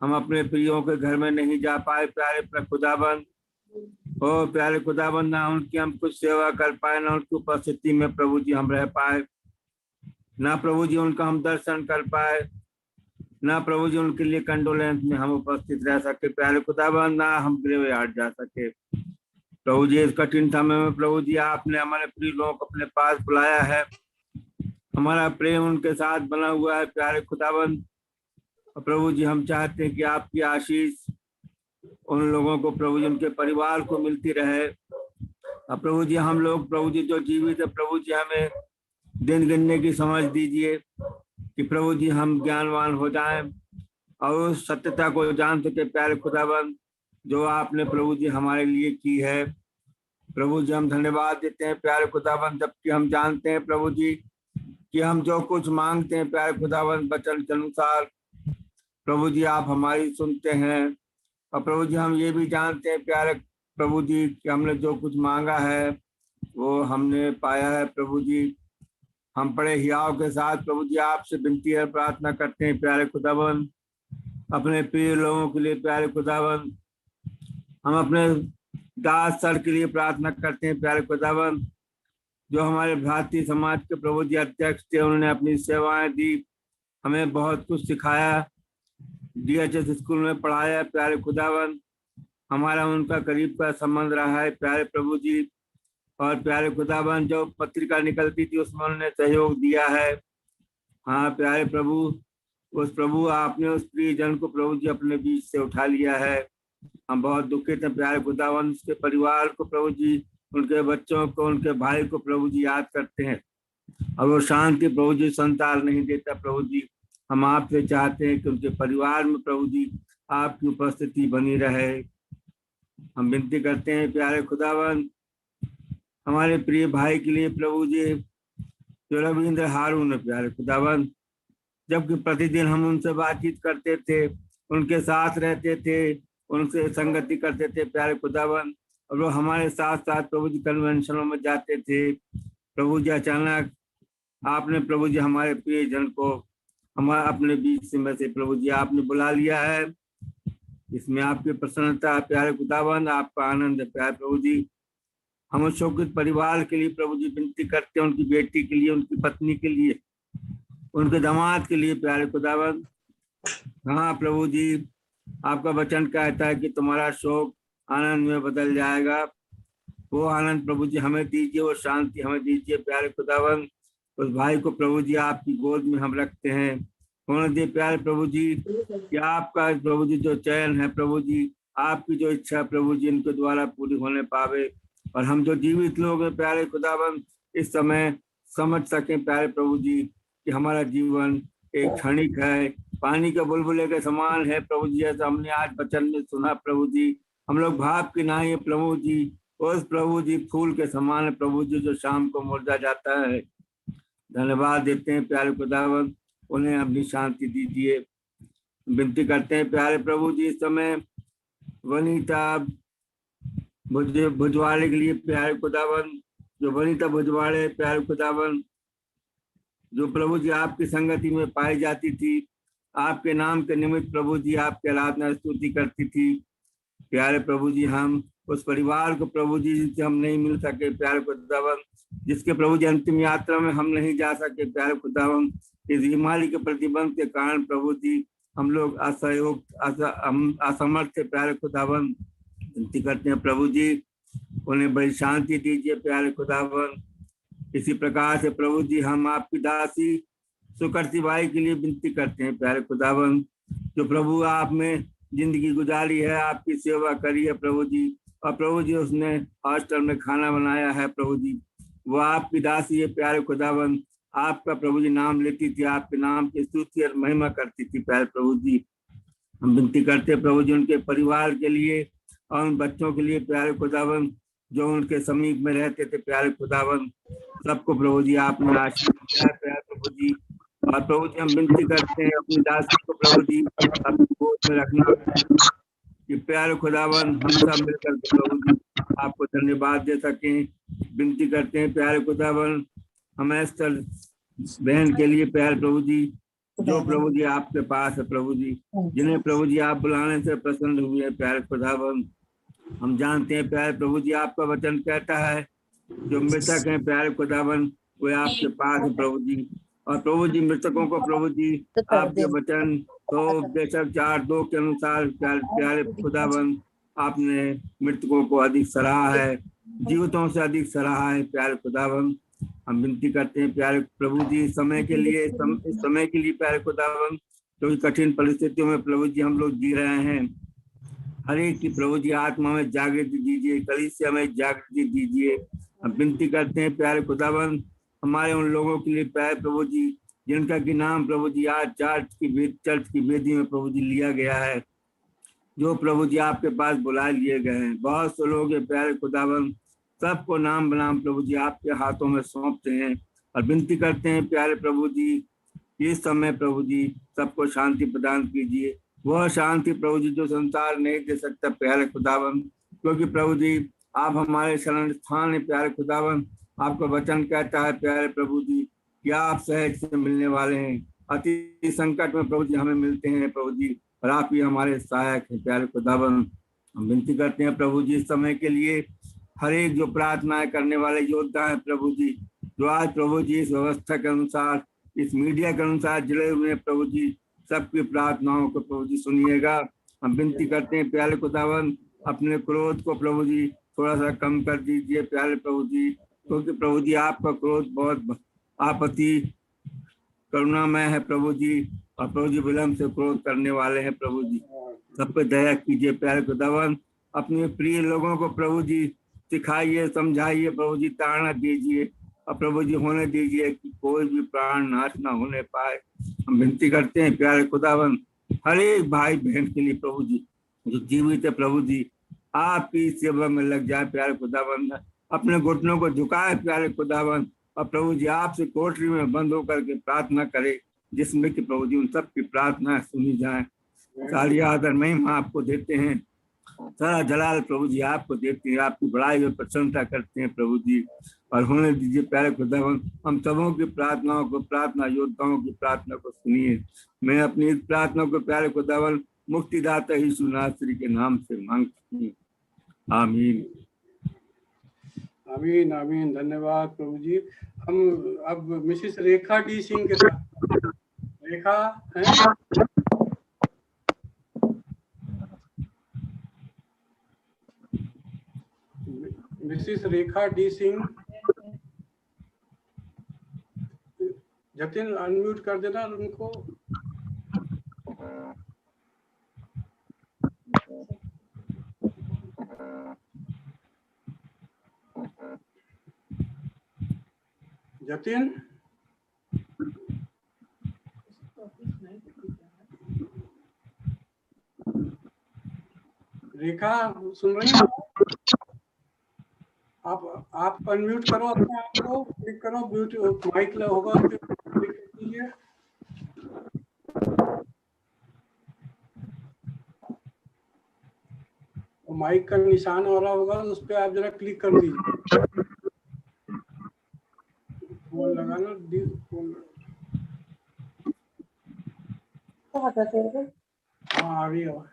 हम अपने प्रियों के घर में नहीं जा पाए प्यारे खुदाबंद। ओ प्यारे खुदाबंद, ना उनकी हम कुछ सेवा कर पाए, ना उनकी उपस्थिति में प्रभु जी हम रह पाए, ना प्रभु जी उनका हम दर्शन कर पाए, ना प्रभु जी उनके लिए कंडोलेंस में हम उपस्थित रह सके प्यारे खुदाबंद, ना हम ग्रेवयार्ड जा सके प्रभु जी। इस कठिन समय में प्रभु जी आपने हमारे प्रिय लोगों को अपने पास बुलाया है, हमारा प्रेम उनके साथ बना हुआ है प्यारे खुदाबंद। और प्रभु जी हम चाहते हैं कि आपकी आशीष उन लोगों को प्रभु जी, उनके परिवार को मिलती रहे। और प्रभु जी हम लोग प्रभु जी जो जीवित है प्रभु जी, हमें दिन गिनने की समझ दीजिए कि प्रभु जी हम ज्ञानवान हो जाएं और उस सत्यता को जान सके प्यारे खुदाबंद जो आपने प्रभु जी हमारे लिए की है। प्रभु जी हम धन्यवाद देते हैं प्यारे खुदाबंद, जबकि हम जानते हैं प्रभु जी कि हम जो कुछ मांगते हैं प्यारे खुदाबंद वचन के अनुसार प्रभु जी आप हमारी सुनते हैं। और प्रभु जी हम ये भी जानते हैं प्यारे प्रभु जी कि हमने जो कुछ मांगा है वो हमने पाया है प्रभु जी। हम बड़े हियाव के साथ प्रभु जी आपसे विनती है, प्रार्थना करते हैं प्यारे खुदाबंद अपने प्रिय लोगों के लिए प्यारे खुदाबंद। हम अपने दास सर के लिए प्रार्थना करते हैं प्यारे खुदाबंद, जो हमारे भारतीय समाज के प्रभु जी अध्यक्ष थे, उन्होंने अपनी सेवाएं दी, हमें बहुत कुछ सिखाया, DHS स्कूल में पढ़ाया प्यारे खुदाबंद। हमारा उनका करीब का संबंध रहा है प्यारे प्रभु जी। और प्यारे खुदाबंद जो पत्रिका निकलती थी उसमें उन्होंने सहयोग दिया है। हाँ प्यारे प्रभु, उस प्रभु आपने उस प्रिय जन को प्रभु जी अपने बीच से उठा लिया है। हम बहुत दुखित हैं प्यारे खुदाबंद, उसके परिवार को प्रभु जी, उनके बच्चों को, उनके भाई को प्रभु जी याद करते हैं और वो शांति प्रभु जी संसार नहीं देता प्रभु जी। हम आपसे चाहते हैं कि उनके परिवार में प्रभु जी आपकी उपस्थिति बनी रहे। हम विनती करते हैं प्यारे खुदाबंद हमारे प्रिय भाई के लिए प्रभु जी जो रविंद्र हारून है प्यारे खुदाबंद, जबकि प्रतिदिन हम उनसे बातचीत करते थे, उनके साथ रहते थे, उनसे संगति करते थे प्यारे खुदाबंद, और वो हमारे साथ साथ प्रभु जी कन्वेंशनों में जाते थे प्रभु जी। अचानक आपने प्रभु जी हमारे प्रिय जन को हमारे अपने बीच में से प्रभु जी आपने बुला लिया है। इसमें आपकी प्रसन्नता प्यारे खुदाबंद, आपका आनंद है प्यारे प्रभु जी। हम उस शोकित परिवार के लिए प्रभु जी विनती करते हैं, उनकी बेटी के लिए, उनकी पत्नी के लिए, उनके दामाद के लिए प्यारे खुदाबंद। हाँ प्रभु जी, आपका वचन कहता है कि तुम्हारा शोक आनंद में बदल जाएगा। वो आनंद प्रभु जी हमें दीजिए, वो शांति हमें दीजिए प्यारे खुदाबंद। उस भाई को प्रभु जी आपकी गोद में हम रखते हैं, होने दे प्यारे प्रभु जी कि आपका प्रभु जी जो चयन है प्रभु जी, आपकी जो इच्छा प्रभु जी इनके द्वारा पूरी होने पावे। और हम जो जीवित लोग हैं प्यारे खुदाबंद इस समय समझ सकें प्यारे प्रभु जी कि हमारा जीवन एक क्षणिक है, पानी के बुलबुले के समान है प्रभु जी। ऐसा हमने आज वचन में सुना प्रभु जी। हम लोग भाप की नाई है प्रभु जी, उस प्रभु जी फूल के समान है प्रभु जी जो शाम को मुरझा जाता है। धन्यवाद देते हैं प्यारे खुदाबंद, उन्हें अपनी शांति दीजिए। विनती करते हैं प्यारे प्रभु जी इस समय वनीता भुजवाड़े के लिए प्यारे खुदाबंद, जो वनीता भुजवाड़े प्यारे खुदाबंद जो प्रभु जी आपकी संगति में पाई जाती थी, आपके नाम के निमित्त प्रभु जी आपकी आराधना स्तुति करती थी प्यारे प्रभु जी। हम उस परिवार को प्रभु जी जिससे हम नहीं मिल सके प्यारे खुदाबंद, जिसके प्रभु जी अंतिम यात्रा में हम नहीं जा सके प्यारे खुदाबंद, इस बीमारी के प्रतिबंध के कारण प्रभु जी हम लोग असमर्थ थे प्यारे खुदाबंद। विनती करते हैं प्रभु जी उन्हें बड़ी शांति दीजिए प्यारे खुदाबंद। इसी प्रकार से प्रभु जी हम आपकी दासी सुकर्ती बाई के लिए विनती करते हैं प्यारे खुदाबंद, जो प्रभु आप में जिंदगी गुजारी है, आपकी सेवा करी है प्रभु जी, और प्रभु जी उसने हॉस्टल में खाना बनाया है प्रभु जी। वो आपकी दासी है प्यारे खुदाबंद, आपका प्रभु जी नाम लेती थी, आपके नाम की स्तुति और महिमा करती थी प्यारे प्रभु जी। हम विनती करते हैं प्रभु जी उनके परिवार के लिए और उन बच्चों के लिए प्यारे खुदाबंद जो उनके समीप में रहते थे प्यारे खुदाबंद, सबको प्रभु जी आपने आशीष दिया है प्यारे प्रभु जी। और प्रभु जी हम विनती करते हैं अपनी दासी को प्रभु जी अपनी गोद में रखना कि प्यारे खुदाबंद हम सब मिलकर प्रभु जी आपको धन्यवाद दे सकें। विनती करते हैं प्यारे खुदाबंद हम एस्तर बहन के लिए प्यारे प्रभु जी, जो प्रभु जी आपके पास है प्रभु जी, जिन्हें प्रभु जी आप बुलाने से प्रसन्न हुए प्यारे खुदावन। हम जानते हैं प्यारे प्रभु जी आपका वचन कहता है जो मृतक हैं प्यारे खुदावन वे आपके पास है प्रभु जी। और प्रभु जी मृतकों को प्रभु जी आपके वचन तो बेशक 4:2 के अनुसार प्यारे खुदावन आपने मृतकों को अधिक सराहा है, जीवितों से अधिक सराहा है प्यारे खुदावन। हम विनती करते हैं प्यारे प्रभु जी समय के लिए समय के लिए प्यारे खुदावन, क्योंकि कठिन परिस्थितियों में प्रभु जी हम लोग जी रहे हैं। हर एक की प्रभु जी आत्मा में जागृति दीजिए, कलीसिया में जागृति दीजिए। हम विनती करते हैं प्यारे खुदावन हमारे उन लोगों के लिए प्यारे प्रभु जी जिनका की नाम प्रभु जी आज चर्च की वेदी में प्रभु जी लिया गया है, जो प्रभु जी आपके पास बुला लिए गए हैं। बहुत से लोग प्यारे खुदावन सबको नाम बनाम प्रभु जी आपके हाथों में सौंपते हैं और विनती करते हैं प्यारे प्रभु जी इस समय प्रभु जी सबको शांति प्रदान कीजिए। वह शांति प्रभु जी जो संसार नहीं दे सकता प्यारे खुदावन, क्योंकि प्रभु जी आप हमारे शरण स्थान है प्यारे खुदावन। आपका वचन कहता है प्यारे प्रभु जी कि आप सहज से मिलने वाले हैं, अति संकट में प्रभु जी हमें मिलते हैं प्रभु जी, और आप ही हमारे सहायक हैं प्यारे खुदावन। हम विनती करते हैं प्रभु जी इस समय के लिए हर एक जो प्रार्थनाएं करने वाले योद्धा हैं प्रभु जी, जो आज प्रभु जी इस व्यवस्था के अनुसार इस मीडिया के अनुसार जुड़े हुए हैं प्रभु जी, सबकी प्रार्थनाओं को प्रभु जी सुनिएगा। हम विनती करते हैं प्यारे खुदावन अपने क्रोध को प्रभु जी थोड़ा सा कम कर दीजिए प्यारे प्रभु जी, क्योंकि प्रभु जी आपका क्रोध बहुत आपत्ति करुणामय है प्रभु जी, और प्रभु जी विलम्ब से क्रोध करने वाले हैं प्रभु जी। सब पे दया कीजिए प्यारे खुदावन। अपने प्रिय लोगों को प्रभु जी सिखाइए, समझाइए प्रभु जी, ताड़ना दीजिए और प्रभु जी होने दीजिए कि कोई भी प्राण नाश ना होने पाए। हम विनती करते हैं प्यारे खुदावन हर एक भाई बहन के लिए प्रभु जी जो जीवित है प्रभु जी आपकी सेवा में लग जाए प्यारे खुदावन, अपने घुटनों को झुकाए प्यारे खुदावन, और प्रभु जी आपसे कोठरी में बंद होकर के प्रार्थना करे जिसमें कि प्रभु जी उन सब की प्रार्थना सुनी जाए। सारी आदर महिमा आपको देते हैं, सारा जलाल प्रभु जी आपको देते हैं, आपकी बड़ाई और प्रशंसा करते हैं प्रभु जी, और होने दीजिए प्यारे खुदावन हम सबों की प्रार्थनाओं को, प्रार्थना योद्धाओं की प्रार्थना को सुनिए। मैं अपनी इस प्रार्थना को प्यारे खुदावन मुक्तिदाता यीशु नासरी के नाम से मांगती हूँ, आमीन आमीन आमीन। धन्यवाद प्रभु जी। हम अब मिसेस रेखा डी सिंह के साथ, रेखा है मिसेस रेखा डी सिंह, जतिन अनम्यूट कर देना उनको। जतिन रेखा सुन रही हैं आप अनम्यूट करो अपने आप को, क्लिक करो म्यूट माइक होगा क्लिक कीजिए। माइक का निशान हो रहा होगा उस पर आप जरा क्लिक कर दीजिए। फोन लगाना फोन, हाँ आ गई हो।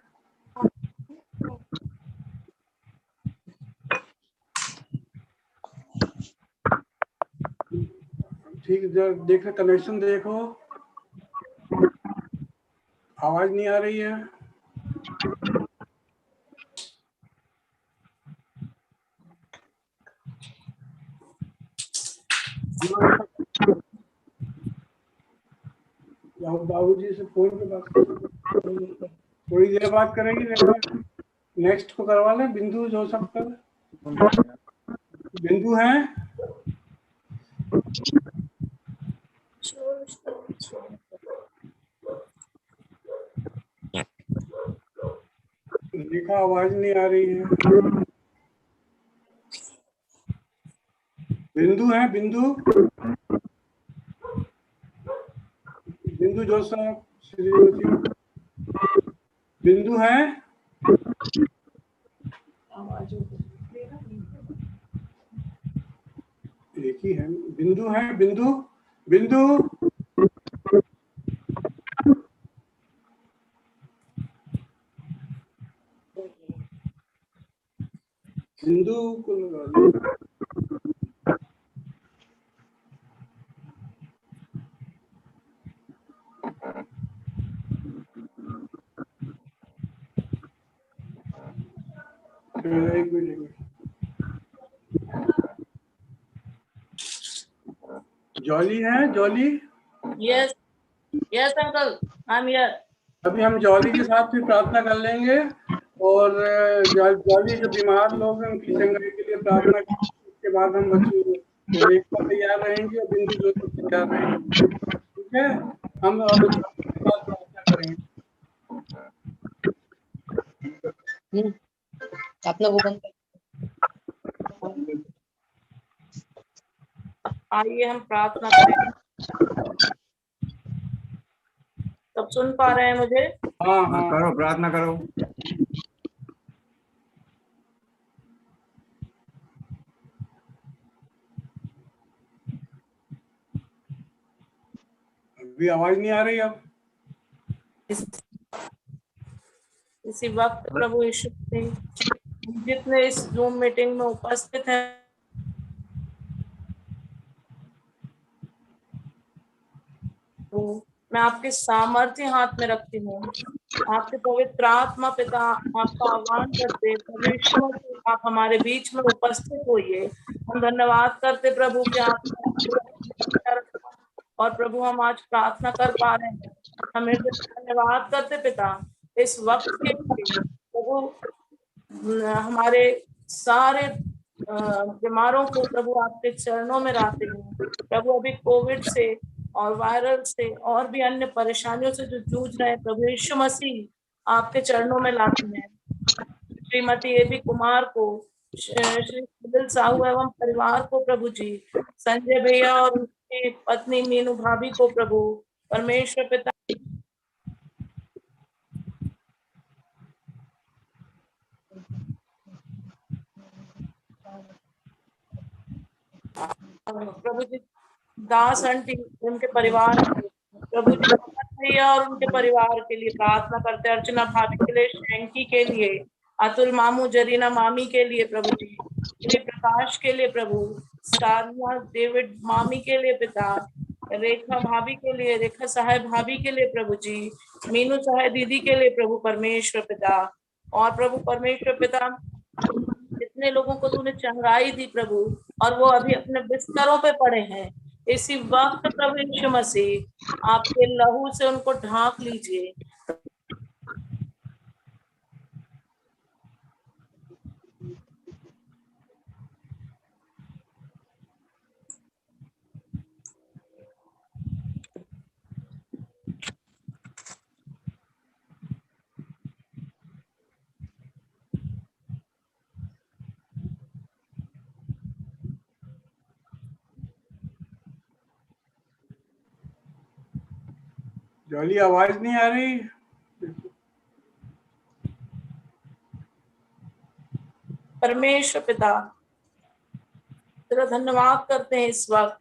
ठीक है, देखो कनेक्शन देखो, आवाज नहीं आ रही है। बाबूजी से फोन पे बात थोड़ी देर बात करेंगे, नेक्स्ट को करवा लें। बिंदु जो सब कर बिंदु है, देखा आवाज नहीं आ रही है। बिंदु है, बिंदु बिंदु जोसफ श्रीमती बिंदु है, एक ही है। बिंदु है, बिंदु बिंदु हिंदू को लगा लो। एक मिनट, जॉली है, jolly. Yes yes uncle, I am here. अभी हम जॉली के साथ भी प्रार्थना कर लेंगे और जॉली जो बीमार लोग हैं उनकी चंगाई के लिए प्रार्थना करेंगे। उसके बाद हम बच्चों रेखा तैयार रहेंगे और बिंदु जो तैयार रहेंगे। ठीक है, हम और के बाद प्रार्थना करेंगे। अपना वो बंद आइए हम प्रार्थना करें। सब सुन पा रहे हैं मुझे? हाँ हाँ करो, प्रार्थना करो। अभी आवाज नहीं आ रही अब। इसी वक्त प्रभु यीशु मसीह, जितने इस जूम मीटिंग में उपस्थित हैं, तो मैं आपके सामर्थ्य हाथ में रखती हूँ। आपके पवित्र आत्मा पिता आपका आह्वान करते, प्रभु यीशु मसीह आप हमारे बीच में उपस्थित होइए। हम धन्यवाद करते प्रभु कि आप, और प्रभु हम आज प्रार्थना कर पा रहे हैं। हमें धन्यवाद करते पिता इस वक्त के लिए। प्रभु हमारे सारे बीमारों को प्रभु आपके चरणों में लाते हैं। प्रभु अभी कोविड से और वायरल से और भी अन्य परेशानियों से जो जूझ रहे हैं, प्रभु यीशु मसीह आपके चरणों में लाते हैं। श्रीमती एबी कुमार को, श्री सुनील साहू एवं परिवार को प्रभु जी, संजय भैया और उनकी पत्नी मीनू भाभी को प्रभु परमेश्वर पिता प्रभु जी, दास आंटी उनके परिवार प्रभु जी भैया और उनके परिवार के लिए प्रार्थना करते हैं। अर्चना भाभी के लिए, शैंकी के लिए, अतुल मामू, जरीना मामी के लिए प्रभु जी, श्री प्रकाश के लिए प्रभु, साधना डेविड मामी के लिए पिता, रेखा भाभी के लिए, रेखा सहाय भाभी के लिए प्रभु जी, मीनू सहाय दीदी के लिए प्रभु परमेश्वर पिता। और प्रभु परमेश्वर पिता जितने लोगों को तूने चंगाई दी प्रभु और वो अभी अपने बिस्तरों पे पड़े हैं, इसी वक्त प्रभु यीशु मसीह आपके लहू से उनको ढांक लीजिए। जॉली आवाज नहीं आ रही। परमेश्वर पिता तेरा धन्यवाद करते हैं इस वक्त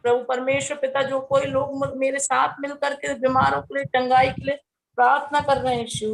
प्रभु परमेश्वर पिता, जो कोई लोग मेरे साथ मिल करके बीमारों के लिए, चंगाई के लिए प्रार्थना कर रहे हैं शिव,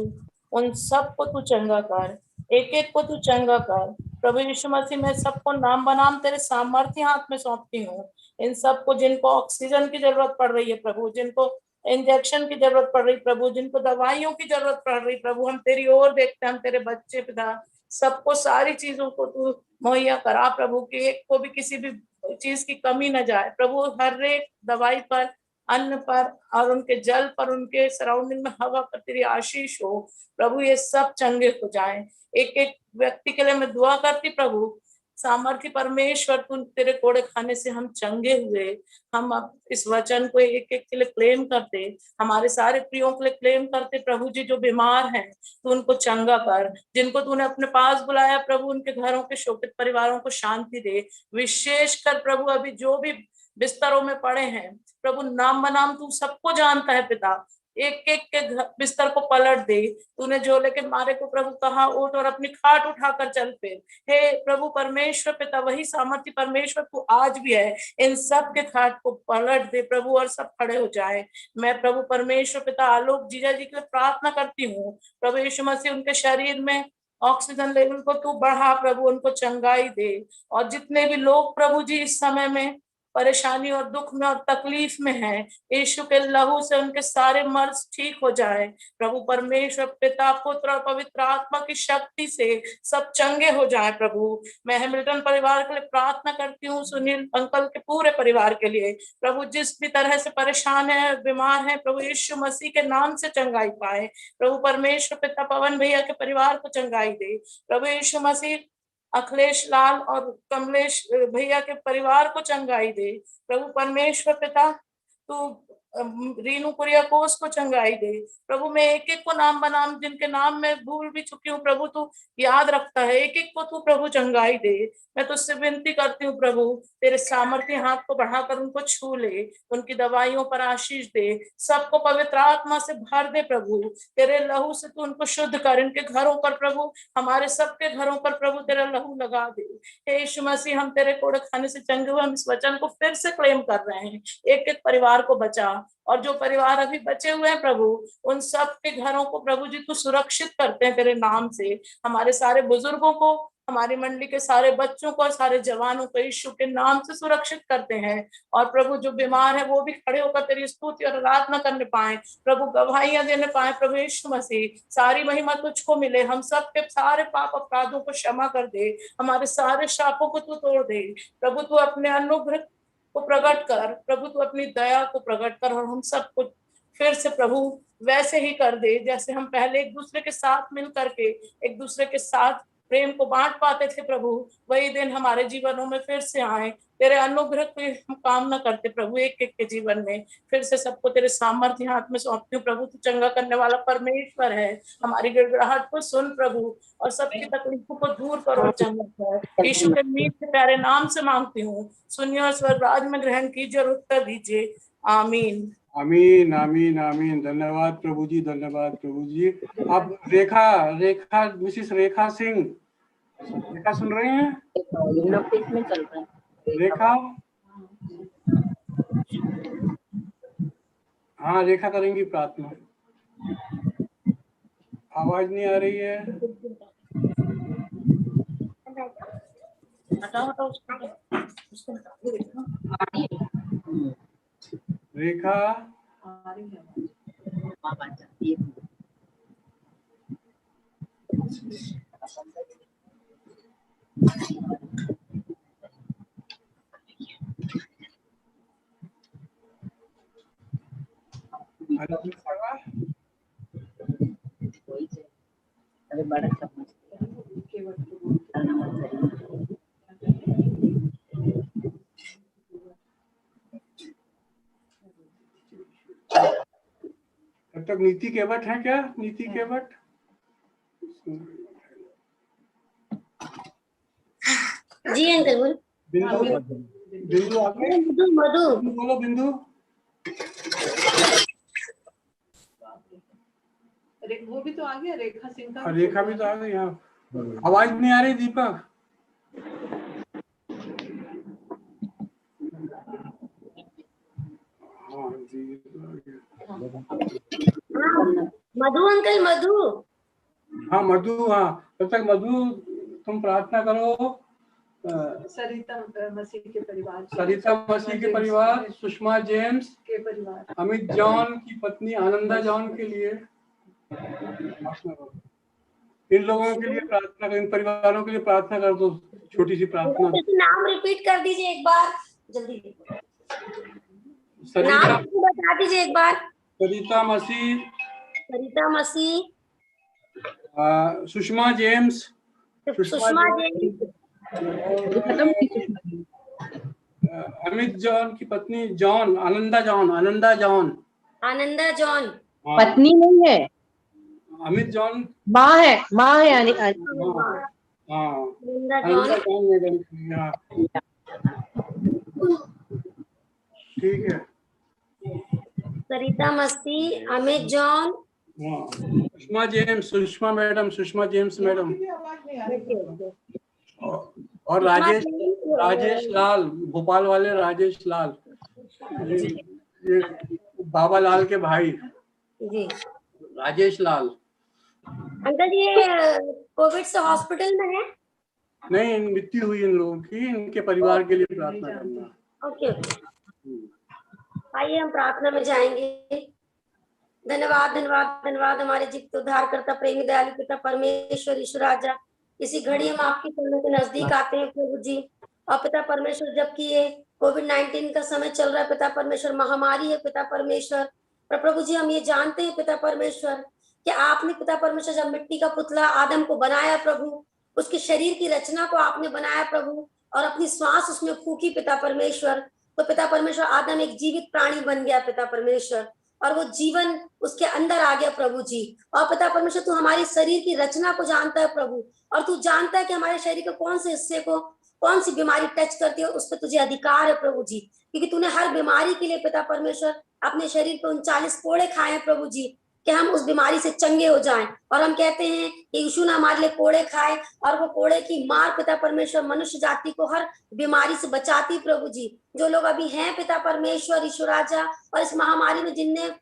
उन सबको तू चंगा कर, एक एक को तू चंगा कर प्रभु यीशु मसीह। मैं सबको नाम बनाम तेरे सामर्थ्य हाथ में सौंपती हूँ। इन सबको जिनको ऑक्सीजन की जरूरत पड़ रही है प्रभु, जिनको इंजेक्शन की जरूरत पड़ रही प्रभु, जिनको दवाइयों की जरूरत पड़ रही प्रभु, हम तेरी ओर देखते हैं, हम तेरे बच्चे पिता, सबको सारी चीजों को तू मुहैया करा प्रभु, कि एक को भी किसी भी चीज की कमी न जाए प्रभु। हर एक दवाई पर, अन्न पर और उनके जल पर, उनके सराउंडिंग में हवा पर तेरी आशीष हो प्रभु, ये सब चंगे हो जाएं। एक एक व्यक्ति के लिए मैं दुआ करती प्रभु, सामर्थ्य परमेश्वर, तू तेरे कोड़े खाने से हम चंगे हुए। हम अब इस वचन को एक एक के लिए क्लेम करते, हमारे सारे प्रियों के लिए क्लेम करते प्रभु जी, जो बीमार हैं तू उनको चंगा कर, जिनको तूने अपने पास बुलाया प्रभु उनके घरों के शोकित परिवारों को शांति दे। विशेष कर प्रभु अभी जो भी बिस्तरों में पड़े हैं प्रभु, नाम बनाम तू सबको जानता है पिता, एक एक के बिस्तर को पलट दे। तूने जो लेके मारे को प्रभु कहा, उठ और अपनी खाट उठाकर चल फिर। हे प्रभु परमेश्वर पिता, वही सामर्थ्य परमेश्वर तू आज भी है, इन सब के खाट को पलट दे प्रभु और सब खड़े हो जाए। मैं प्रभु परमेश्वर पिता आलोक जीजा जी के लिए प्रार्थना करती हूँ प्रभु यीशु मसीह, उनके शरीर में ऑक्सीजन लेवल को तू बढ़ा प्रभु, उनको चंगाई दे। और जितने भी लोग प्रभु जी इस समय में परेशानी और दुख में और तकलीफ में हैं, यीशु के लहू से उनके सारे मर्ज ठीक हो जाए प्रभु। परमेश्वर पिता, पुत्र और पवित्र आत्मा की शक्ति से सब चंगे हो जाए प्रभु। मैं हैमिल्टन परिवार के लिए प्रार्थना करती हूँ, सुनील अंकल के पूरे परिवार के लिए प्रभु, जिस भी तरह से परेशान है, बीमार है प्रभु, यीशु मसीह के नाम से चंगाई पाए प्रभु। परमेश्वर पिता, पवन भैया के परिवार को चंगाई दे प्रभु यीशु मसीह। अखिलेश लाल और कमलेश भैया के परिवार को चंगाई दे प्रभु। परमेश्वर पिता, तू रीनू कुरियाकोस को चंगाई दे प्रभु। मैं एक एक को नाम बनाम जिनके नाम में भूल भी चुकी हूँ प्रभु, तू याद रखता है, एक एक को तू प्रभु चंगाई दे। मैं तुझसे विनती करती हूँ प्रभु, तेरे सामर्थ्य हाथ को बढ़ाकर उनको छू ले, उनकी दवाइयों पर आशीष दे, सबको पवित्र आत्मा से भर दे प्रभु। तेरे लहू से तू उनको शुद्ध कर, इनके घरों पर प्रभु, हमारे सबके घरों पर प्रभु तेरा लहू लगा दे। हे यीशु मसीह, हम तेरे कोड़े खाने से चंगे हुए हम इस वचन को फिर से क्लेम कर रहे हैं। एक एक परिवार को बचा, और जो परिवार अभी बचे हुए हैं प्रभु, उन सब के घरों को प्रभु जी तू सुरक्षित करते हैं तेरे नाम से। हमारे सारे बुजुर्गों को, हमारी मंडली के सारे बच्चों को और सारे जवानों को यीशु के नाम से सुरक्षित करते हैं। और प्रभु जो बीमार है वो भी खड़े होकर तेरी स्तुति और आराधना करने पाए प्रभु, गवाहियां देने पाए प्रभु यीशु मसीह। सारी महिमा तुझको मिले, हम सब के सारे पाप अपराधों को क्षमा कर दे, हमारे सारे शापों को तू तोड़ दे प्रभु। तू अपने अनुग्रह को प्रकट कर प्रभु, तू अपनी दया को प्रकट कर, और हम सबको फिर से प्रभु वैसे ही कर दे जैसे हम पहले एक दूसरे के साथ मिल करके एक दूसरे के साथ प्रेम को बांट पाते थे प्रभु। वही दिन हमारे जीवनों में फिर से आए। तेरे अनुग्रह की हम कामना करते प्रभु, एक एक के जीवन में फिर से सबको तेरे सामर्थ्य हाथ में सौंपती हूँ प्रभु। तू चंगा करने वाला परमेश्वर है, हमारी गिड़गिड़ाहट को सुन प्रभु, और सबकी तकलीफों को दूर करो, चंगा कर। यीशु के मीत के प्यारे नाम से मांगती हूँ, सुनिए और स्वर्ग राज में ग्रहण कीजिए और उत्तर दीजिए। आमीन आमीन आमीन आमीन। धन्यवाद प्रभु जी, धन्यवाद प्रभु जी। अब रेखा मिसिस रेखा सिंह, रेखा सुन रहे हैं? में चल रहा है रेखा, हाँ रेखा करेंगी प्रार्थना। आवाज नहीं आ रही है। रेखा बड़ा तब तक नीति केवट है क्या? नीति केवट, जी अंकल बोल। बिंदु आगे, मधु बोलो बिंदु। वो भी तो आ गया, रेखा सिंह का। रेखा भी तो आ गई। यहाँ आवाज नहीं आ रही दीपक। हाँ जी, मधु अंकल, मधु। हाँ मधु, हाँ तब तक मधु तुम प्रार्थना करो। सरिता मसीह के परिवार, सरिता मसीह के परिवार, सुषमा जेम्स के परिवार, अमित जॉन की पत्नी आनंदा जॉन के लिए इन लोगों के लिए प्रार्थना करो, इन परिवारों के लिए प्रार्थना कर दो। छोटी सी प्रार्थना। नाम रिपीट कर दीजिए एक बार जल्दी। सरिता, नाम बता दीजिए एक बार। सरिता मसीह, सरिता मसीह, सुषमा जेम्स, अमित जॉन की पत्नी जॉन, आनंदा जॉन पत्नी नहीं है, अमित जॉन माँ है हाँ आनंदा जॉन मैडम, ठीक है। Sarita Masih, Amit John, Sushma James madam और राजेश लाल, भोपाल वाले राजेश लाल, ये बाबा लाल के भाई राजेश लाल, अंकल जी ये कोविड से हॉस्पिटल में है? नहीं, मृत्यु हुई इन लोगों की, इनके परिवार के लिए प्रार्थना करना। ओके आइए हम प्रार्थना में जाएंगे। धन्यवाद धन्यवाद धन्यवाद हमारे जीवित उद्धारकर्ता प्रेमी दयालु पिता परमेश्वर ईश्वर राजा, इसी घड़ी हम आपकी चरणों के नजदीक आते हैं प्रभु जी। और पिता परमेश्वर जबकि ये कोविड-19 का समय चल रहा है पिता परमेश्वर, महामारी है पिता परमेश्वर, पर प्रभु जी हम ये जानते हैं पिता परमेश्वर कि आपने पिता परमेश्वर जब मिट्टी का पुतला आदम को बनाया प्रभु, उसके शरीर की रचना को आपने बनाया प्रभु और अपनी श्वास उसमें फूकी पिता परमेश्वर, तो पिता परमेश्वर आदम एक जीवित प्राणी बन गया पिता परमेश्वर, और वो जीवन उसके अंदर आ गया प्रभु जी। और पिता परमेश्वर तू हमारी शरीर की रचना को जानता है प्रभु, और तू जानता है कि हमारे शरीर के कौन से हिस्से को कौन सी बीमारी टच करती है, उस पर तुझे अधिकार है प्रभु जी, क्योंकि तूने हर बीमारी के लिए पिता परमेश्वर अपने शरीर पे 39 कोड़े खाए हैं प्रभु जी, कि हम उस बीमारी से चंगे हो जाएं। और हम कहते हैं कि यीशु ने हमारे लिए कोड़े खाए, और वो कोड़े की मार पिता परमेश्वर मनुष्य जाति को हर बीमारी से बचाती प्रभु जी। जो लोग अभी हैं पिता परमेश्वर ईश्वर राजा, और इस महामारी में जिनने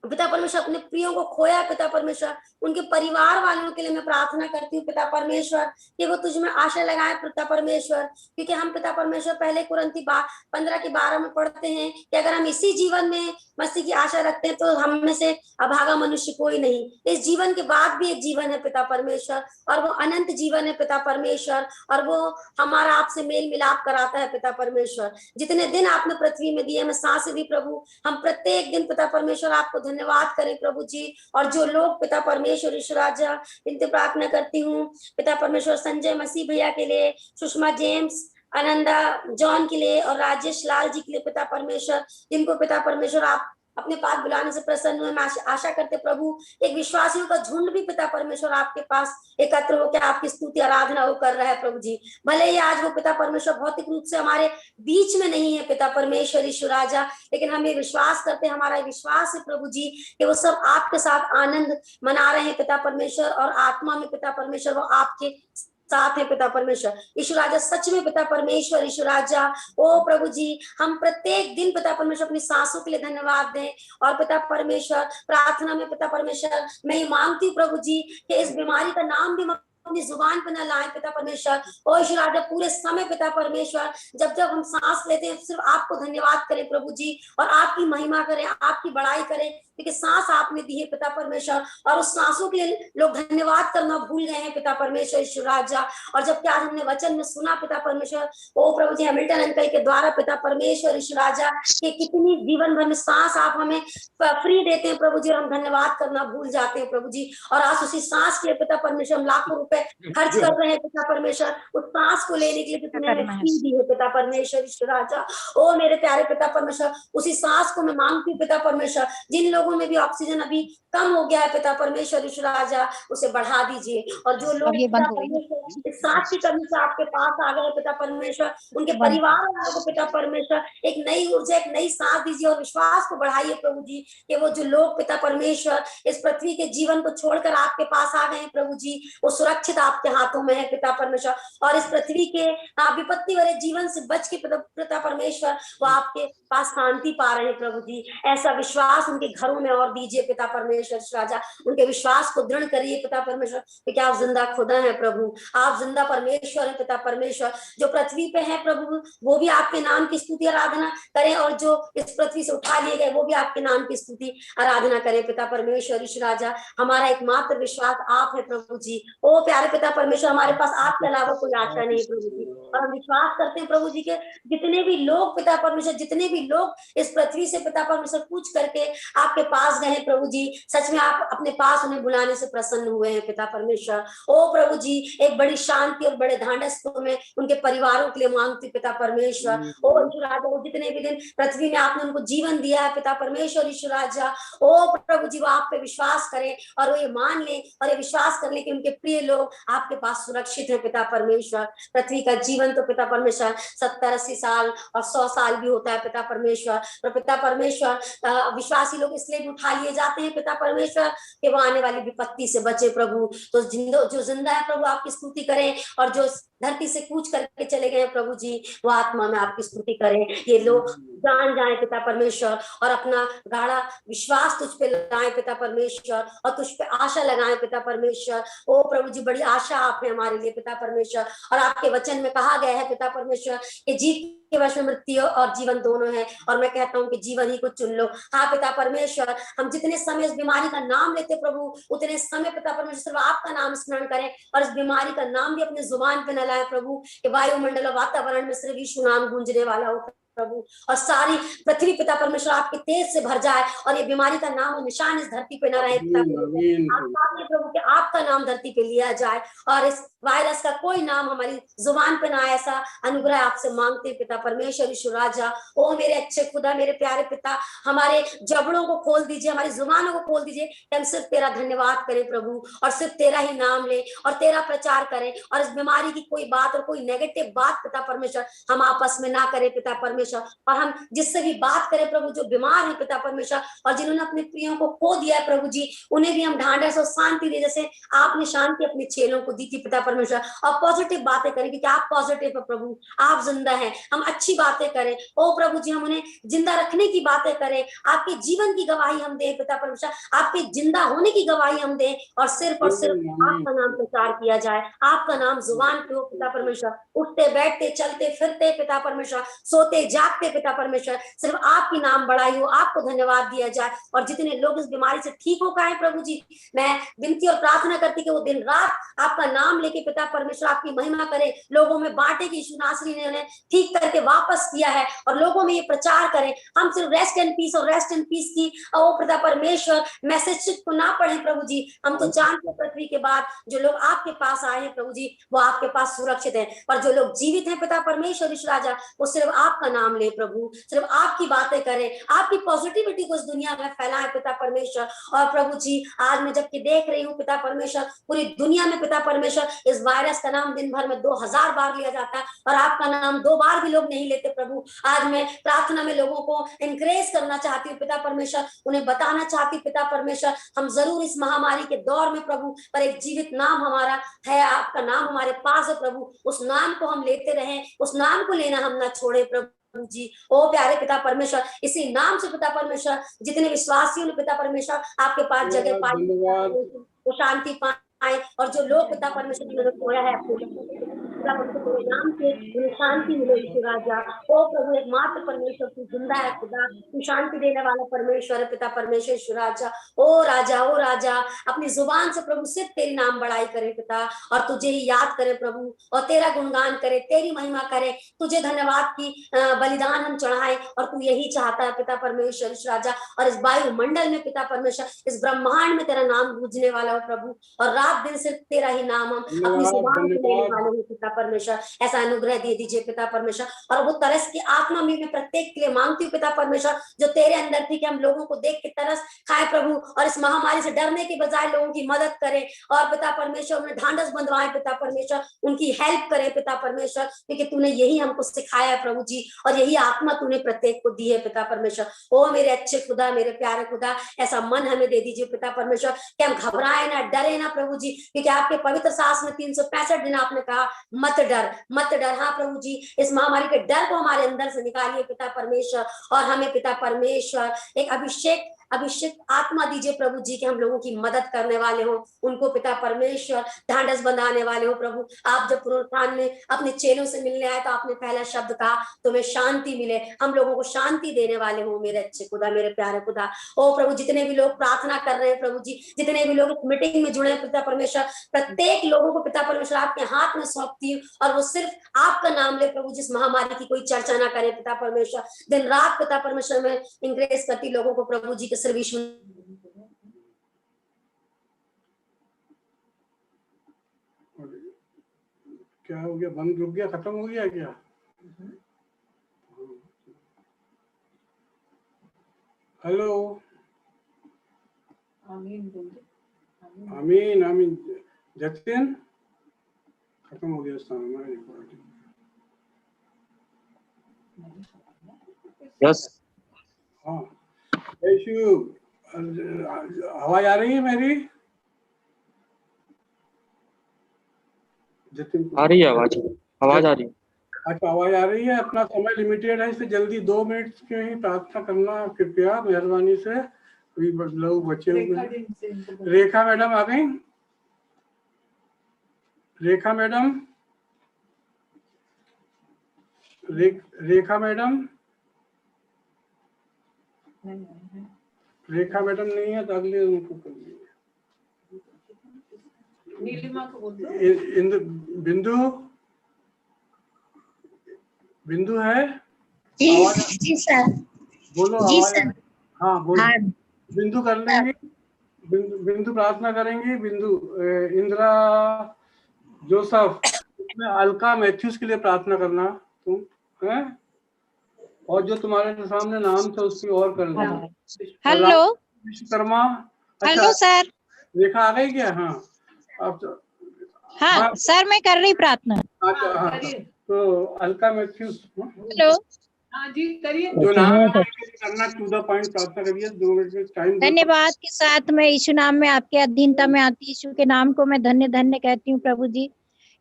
पिता परमेश्वर अपने प्रियों को खोया पिता परमेश्वर, उनके परिवार वालों के लिए मैं प्रार्थना करती हूँ पिता परमेश्वर कि वो तुझ में आशा लगाए पिता परमेश्वर, क्योंकि हम पिता परमेश्वर पहले कुरिन्थी 15:12 में पढ़ते हैं कि अगर हम इसी जीवन में मसीह की आशा रखते हैं तो हम में से अभागा मनुष्य कोई नहीं। इस जीवन के बाद भी एक जीवन है पिता परमेश्वर, और वो अनंत जीवन है पिता परमेश्वर, और वो हमारा आपसे मेल मिलाप कराता है पिता परमेश्वर। जितने दिन आपने पृथ्वी में दिए हमें सांसें दी प्रभु, हम प्रत्येक दिन पिता परमेश्वर आपको धन्यवाद करें प्रभु जी। और जो लोग पिता परमेश्वर ईश्वर राजा, इनसे प्रार्थना करती हूँ पिता परमेश्वर संजय मसीह भैया के लिए, सुषमा जेम्स, आनंदा जॉन के लिए, और राजेश लाल जी के लिए पिता परमेश्वर, जिनको पिता परमेश्वर आप अपने पास बुलाने से प्रसन्न हुए। मैं आशा करते प्रभु एक विश्वासियों का झुंड भी पिता परमेश्वर आपके पास एकत्र होकर आपकी स्तुति आराधना वो कर रहा है प्रभु जी। भले ही आज वो पिता परमेश्वर भौतिक रूप से हमारे बीच में नहीं है पिता परमेश्वर ईश्वर राजा, लेकिन हम ये विश्वास करते हैं, हमारा विश्वास है प्रभु जी कि वो सब आपके साथ आनंद मना रहे हैं पिता परमेश्वर, और आत्मा में पिता परमेश्वर वो आपके साथ है पिता परमेश्वर ईश्वर राजा। सच में पिता परमेश्वर ईश्वर राजा, ओ प्रभु जी हम प्रत्येक दिन पिता परमेश्वर अपनी सांसों के लिए धन्यवाद दें, और पिता परमेश्वर प्रार्थना में पिता परमेश्वर मैं ये मांगती हूँ प्रभु जी कि इस बीमारी का नाम भी अपनी जुबान पे न लाएं पिता परमेश्वर। ओ ईश्वर राजा पूरे समय पिता परमेश्वर जब जब हम सांस लेते हैं सिर्फ आपको धन्यवाद करें प्रभु जी, और आपकी महिमा करें, आपकी बड़ाई करें, क्योंकि सांस आपने दी है पिता परमेश्वर, और उस सांसों के लिए लोग धन्यवाद करना भूल गए हैं पिता परमेश्वर ईश्वर राजा। और जबकि आज हमने वचन में सुना पिता परमेश्वर, ओ प्रभु जी हैमिल्टन अंकल के द्वारा पिता परमेश्वर ईश्वर राजा कि कितनी जीवन भर में सांस आप हमें फ्री देते हैं प्रभु जी, और हम धन्यवाद करना भूल जाते हैं प्रभु जी। और आज उसी सांस के पिता परमेश्वर हम लाखों रुपए खर्च कर रहे हैं पिता परमेश्वर, उस सांस को लेने के लिए कितने हमें फ्री दी है पिता परमेश्वर ईश्वर राजा। ओ मेरे प्यारे पिता परमेश्वर उसी सांस को मैं मांगती हूँ पिता परमेश्वर, जिन लोगों में भी ऑक्सीजन अभी कम हो गया है पिता परमेश्वर ईश्वर राजा उसे बढ़ा दीजिए। और जो लोग पिता परमेश्वर इस सांस की कमी से आपके पास आ गए पिता परमेश्वर, उनके परिवार वालों को पिता परमेश्वर एक नई ऊर्जा एक नई सांस दीजिए, और विश्वास को बढ़ाइए प्रभु जी कि वो जो लोग पिता परमेश्वर इस पृथ्वी के जीवन को छोड़कर आपके पास आ गए हैं प्रभु जी, वो सुरक्षित आपके हाथों में है पिता परमेश्वर, और इस पृथ्वी के विपत्ति भरे जीवन से बच के पिता परमेश्वर वो आपके पास शांति पा रहे हैं प्रभु जी। ऐसा विश्वास उनके घरों में और दीजिए पिता परमेश्वर राजा, उनके विश्वास को दृढ़ करिए पिता परमेश्वर, क्योंकि आप जिंदा खुदा है प्रभु, आप जिंदा परमेश्वर है पिता परमेश्वर। जो पृथ्वी पे है प्रभु वो भी आपके नाम की स्तुति आराधना करें, और जो इस पृथ्वी से उठा लिए गए वो भी आपके नाम की स्तुति आराधना करें पिता परमेश्वर ईश्वर राजा। हमारा एकमात्र विश्वास आप है प्रभु जी। ओ प्यारे पिता परमेश्वर हमारे पास आपके अलावा कोई आशा नहीं प्रभु जी, और हम विश्वास करते हैं प्रभु जी के जितने भी लोग पिता परमेश्वर, जितने भी लोग इस पृथ्वी से पिता परमेश्वर पूछ करके आपके पास गए प्रभु जी, सच में आप अपने पास उन्हें बुलाने से प्रसन्न हुए हैं पिता परमेश्वर। ओ प्रभु जी एक बड़ी शांति और बड़े ढांढस को मैं उनके परिवारों के लिए मांगती पिता परमेश्वर। ओ ईश्वर राजा वो जितने भी दिन पृथ्वी में आपने उनको जीवन दिया है पिता परमेश्वर ईश्वर राजा, ओ प्रभु जी वो आप पे विश्वास करें और वो ये मान ले और ये विश्वास कर ले कि उनके प्रिय लोग आपके पास सुरक्षित है पिता परमेश्वर। पृथ्वी का जीवन तो पिता परमेश्वर 70-80 साल और 100 साल भी होता है पिता परमेश्वर, पर पिता परमेश्वर विश्वासी लोग इसलिए इसलिए भी उठा लिए जाते हैं पिता परमेश्वर कि वो आने वाली विपत्ति से बचे प्रभु। तो जो जिंदा है प्रभु आपकी स्तुति करें, और जो धरती से कूच करके चले गए हैं प्रभु जी, वो आत्मा में आपकी स्तुति करें। ये लोग जान जाए पिता परमेश्वर, और अपना गाढ़ा विश्वास तुझ पे लगाएं पिता परमेश्वर, और तुझ पे आशा लगाएं पिता परमेश्वर। ओ प्रभु जी, बड़ी आशा आप है हमारे लिए पिता परमेश्वर, और आपके वचन में कहा गया है पिता परमेश्वर कि जीत के वश में मृत्यु और जीवन दोनों है, और मैं कहता हूँ कि जीवन ही को चुन लो। हाँ पिता परमेश्वर, हम जितने समय इस बीमारी का नाम लेते प्रभु, उतने समय पिता परमेश्वर सिर्फ आपका नाम स्मरण करें, और इस बीमारी का नाम भी अपने जुबान पे न लाए प्रभु, कि वायुमंडल और वातावरण में सिर्फ यीशु नाम गूंजने वाला हो प्रभु, और सारी पृथ्वी पिता परमेश्वर आपके तेज से भर जाए, और ये बीमारी का नाम और निशान इस धरती पे न रहे पिता परमेश्वर। प्रभु कि आपका नाम धरती पे लिया जाए, और इस वायरस का कोई नाम हमारी जुबान पे ना आए, ऐसा अनुग्रह आपसे मांगते पिता परमेश्वर यीशु राजा। ओ मेरे अच्छे खुदा, मेरे प्यारे पिता, हमारे जबड़ों को खोल दीजिए, हमारी जुबानों को खोल दीजिए, कि हम सिर्फ तेरा धन्यवाद करें प्रभु, और सिर्फ तेरा ही नाम ले, और तेरा प्रचार करें, और इस बीमारी की कोई बात और कोई नेगेटिव बात पिता परमेश्वर हम आपस में ना करें पिता परमेश्वर। और हम जिससे भी बात करें प्रभु, जो बीमार है पिता परमेश्वर, और जिन्होंने अपने प्रियों को खो दिया है प्रभु जी, उन्हें भी हम ढांढस और शांति दे, जैसे आपने शांति अपने चेलों को दी थी पिता परमेश्वर। और पॉजिटिव बातें करें, क्योंकि आप पॉजिटिव है प्रभु, आप जिंदा हैं। हम अच्छी बातें करें ओ प्रभु जी, हम उन्हें जिंदा रखने की बातें करें, आपके जीवन की गवाही हम दें पिता परमेश्वर, आपके जिंदा होने की गवाही हम दें, और सिर्फ आपका नाम प्रचार किया जाए, आपका नाम जुबान पे हो पिता परमेश्वर। उठते बैठते चलते फिरते पिता परमेश्वर, सोते जागते पिता परमेश्वर, सिर्फ आपकी नाम बढ़ाई हो, आपको धन्यवाद दिया जाए। और जितने लोग इस बीमारी से ठीक हो गए प्रभु जी, मैं विनती और प्रार्थना करती कि वो दिन रात आपका नाम लेके पिता परमेश्वर आपकी महिमा करे, लोगों में बांटे कि यीशु नासरी ने उन्हें ठीक करके वापस किया है, और लोगों में ये प्रचार करें। हम सिर्फ रेस्ट एंड पीस और रेस्ट एंड पीस की ओ पिता परमेश्वर मैसेज को ना पढ़े प्रभु जी, हम तो जानते पृथ्वी के बाद जो लोग आपके पास आए हैं प्रभु जी, वो आपके पास सुरक्षित है, पर जो लोग जीवित हैं पिता परमेश्वर यीशु राजा, वो सिर्फ आपका नाम ले प्रभु, सिर्फ आपकी बातें करें, आपकी पॉजिटिविटी को इस दुनिया में फैलाएं पिता परमेश्वर। और प्रभु जी, आज मैं जबकि देख रही हूँ पिता परमेश्वर, पूरी दुनिया में पिता परमेश्वर इस वायरस का नाम दिन भर में 2000 बार लिया जाता है, और आपका नाम 2 बार भी लोग नहीं लेते प्रभु। आज मैं प्रार्थना में लोगों को एनकरेज करना चाहती हूँ पिता परमेश्वर, उन्हें बताना चाहती हूँ पिता परमेश्वर, हम जरूर इस महामारी के दौर में प्रभु, पर एक जीवित नाम हमारा है, आपका नाम हमारे पास है प्रभु, उस नाम को हम लेते रहें, उस नाम को लेना हम ना छोड़े प्रभु जी। ओ प्यारे पिता परमेश्वर, इसी नाम से पिता परमेश्वर जितने विश्वासियों ने पिता परमेश्वर आपके पास जगह पाई, वो शांति पाए, और जो लोग पिता परमेश्वर ने खोया है अपने नाम से उन्हें शांति मिले राजा। ओ प्रभु, एक मात्र परमेश्वर तू जिंदा है खुदा, तू शांति देने वाला परमेश्वर है पिता परमेश्वर राजा। ओ राजा, अपनी जुबान से प्रभु सिर्फ तेरी नाम बढ़ाई करे पिता, और तुझे ही याद करे प्रभु, और तेरा गुणगान करे, तेरी महिमा करे, तुझे धन्यवाद की बलिदान हम चढ़ाए, और तू यही चाहता है पिता परमेश्वर राजा। और इस वायुमंडल में पिता परमेश्वर, इस ब्रह्मांड में तेरा नाम गूंजने वाला हो प्रभु, और रात दिन सिर्फ तेरा ही नाम हम अपनी जुबान से लेने वाले हो पिता परमेश्वर। ऐसा अनुग्रह दे दीजिए पिता परमेश्वर, और वो तरस की आत्मा में मैं प्रत्येक के लिए मांगती हूँ पिता परमेश्वर, जो तेरे अंदर थी कि हम लोगों को देख के तरस खाए प्रभु, और इस महामारी से डरने के बजाय लोगों की मदद करें, और पिता परमेश्वर उन्हें ढांढस बंधवाए पिता परमेश्वर, उनकी हेल्प करे पिता परमेश्वर, क्योंकि तूने यही हमको सिखाया है प्रभु जी, और यही आत्मा तूने प्रत्येक को दी है पिता परमेश्वर। ओ मेरे अच्छे खुदा, मेरे प्यारे खुदा, ऐसा मन हमें दे दीजिए पिता परमेश्वर कि हम घबराए ना, डरे ना प्रभु जी, क्योंकि आपके पवित्र शास्त्र में 365 दिन आपने कहा मत डर, मत डर। हाँ प्रभु जी, इस महामारी के डर को हमारे अंदर से निकालिए पिता परमेश्वर, और हमें पिता परमेश्वर एक अभिषेक आत्मा दीजिए प्रभु जी, कि हम लोगों की मदद करने वाले हो, उनको पिता परमेश्वर ढांढस बंधाने वाले हो प्रभु। आप जब पुनरुत्थान में अपने चेलों से मिलने आए तो आपने पहला शब्द कहा तुम्हें शांति मिले, हम लोगों को शांति देने वाले हो मेरे अच्छे खुदा, मेरे प्यारे खुदा। ओ प्रभु, जितने भी लोग प्रार्थना कर रहे हैं प्रभु जी, जितने भी लोग इस मीटिंग में जुड़े हैं पिता परमेश्वर, प्रत्येक लोगों को पिता परमेश्वर आपके हाथ में सौंपती हूँ, और वो सिर्फ आपका नाम ले प्रभु, जिस महामारी की कोई चर्चा ना करे पिता परमेश्वर। दिन रात पिता परमेश्वर में इंक्रेज करती लोगों को प्रभु जी के सर्विस में। क्या हो गया, बंद रुक गया, खत्म हो गया क्या? हेलो, आमीन आमीन। जतिन, खत्म हो गया स्थान हमारा। यस, हाँ यीशु, आवाज आ रही है मेरी? आ रही है आवाज आ रही है। अच्छा, आवाज आ रही है। अपना समय लिमिटेड है, इससे जल्दी 2 मिनट में ही प्रार्थना करना कृपया, मेहरबानी से। अभी लोग बचे हुए हैं। रेखा मैडम आ गई? रेखा मैडम, रेखा मैडम, रेखा मैडम नहीं है तो अगले उनको कर लीजिए। नीलिमा को बोल दो। बिंदु, बिंदु है? जी सर। बोलो, जी आवाज। सर। हाँ बोलो। हाँ बिंदु कर लेंगे। बिंदु प्रार्थना करेंगे। बिंदु, इंदिरा जोसफ, इसमें अलका मैथ्यूस के लिए प्रार्थना करना तुम है, और जो तुम्हारे सामने नाम था उसकी और कर लेना। हेलो विश्वकर्मा। अच्छा, हेलो सर। रेखा आ गई क्या? हाँ अब तो, हाँ सर, मैं कर रही प्रार्थना। अच्छा हाँ, तो अलका मैथ्यूस। हेलो। हाँ जी करिए। जो नाम करना, टू द पॉइंट प्रार्थना करिए। 2 मिनट में टाइम। धन्यवाद के साथ मैं यीशु नाम में आपके अधीनता में आती यीशु के नाम को मैं धन्य धन्य कहती हूँ प्रभु जी,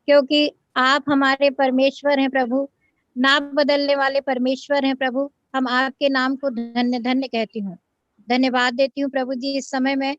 क्योंकि आप हमारे परमेश्वर हैं प्रभु, नाम बदलने वाले परमेश्वर हैं प्रभु। हम आपके नाम को धन्य धन्य कहती हूँ, धन्यवाद देती हूँ प्रभु जी। इस समय में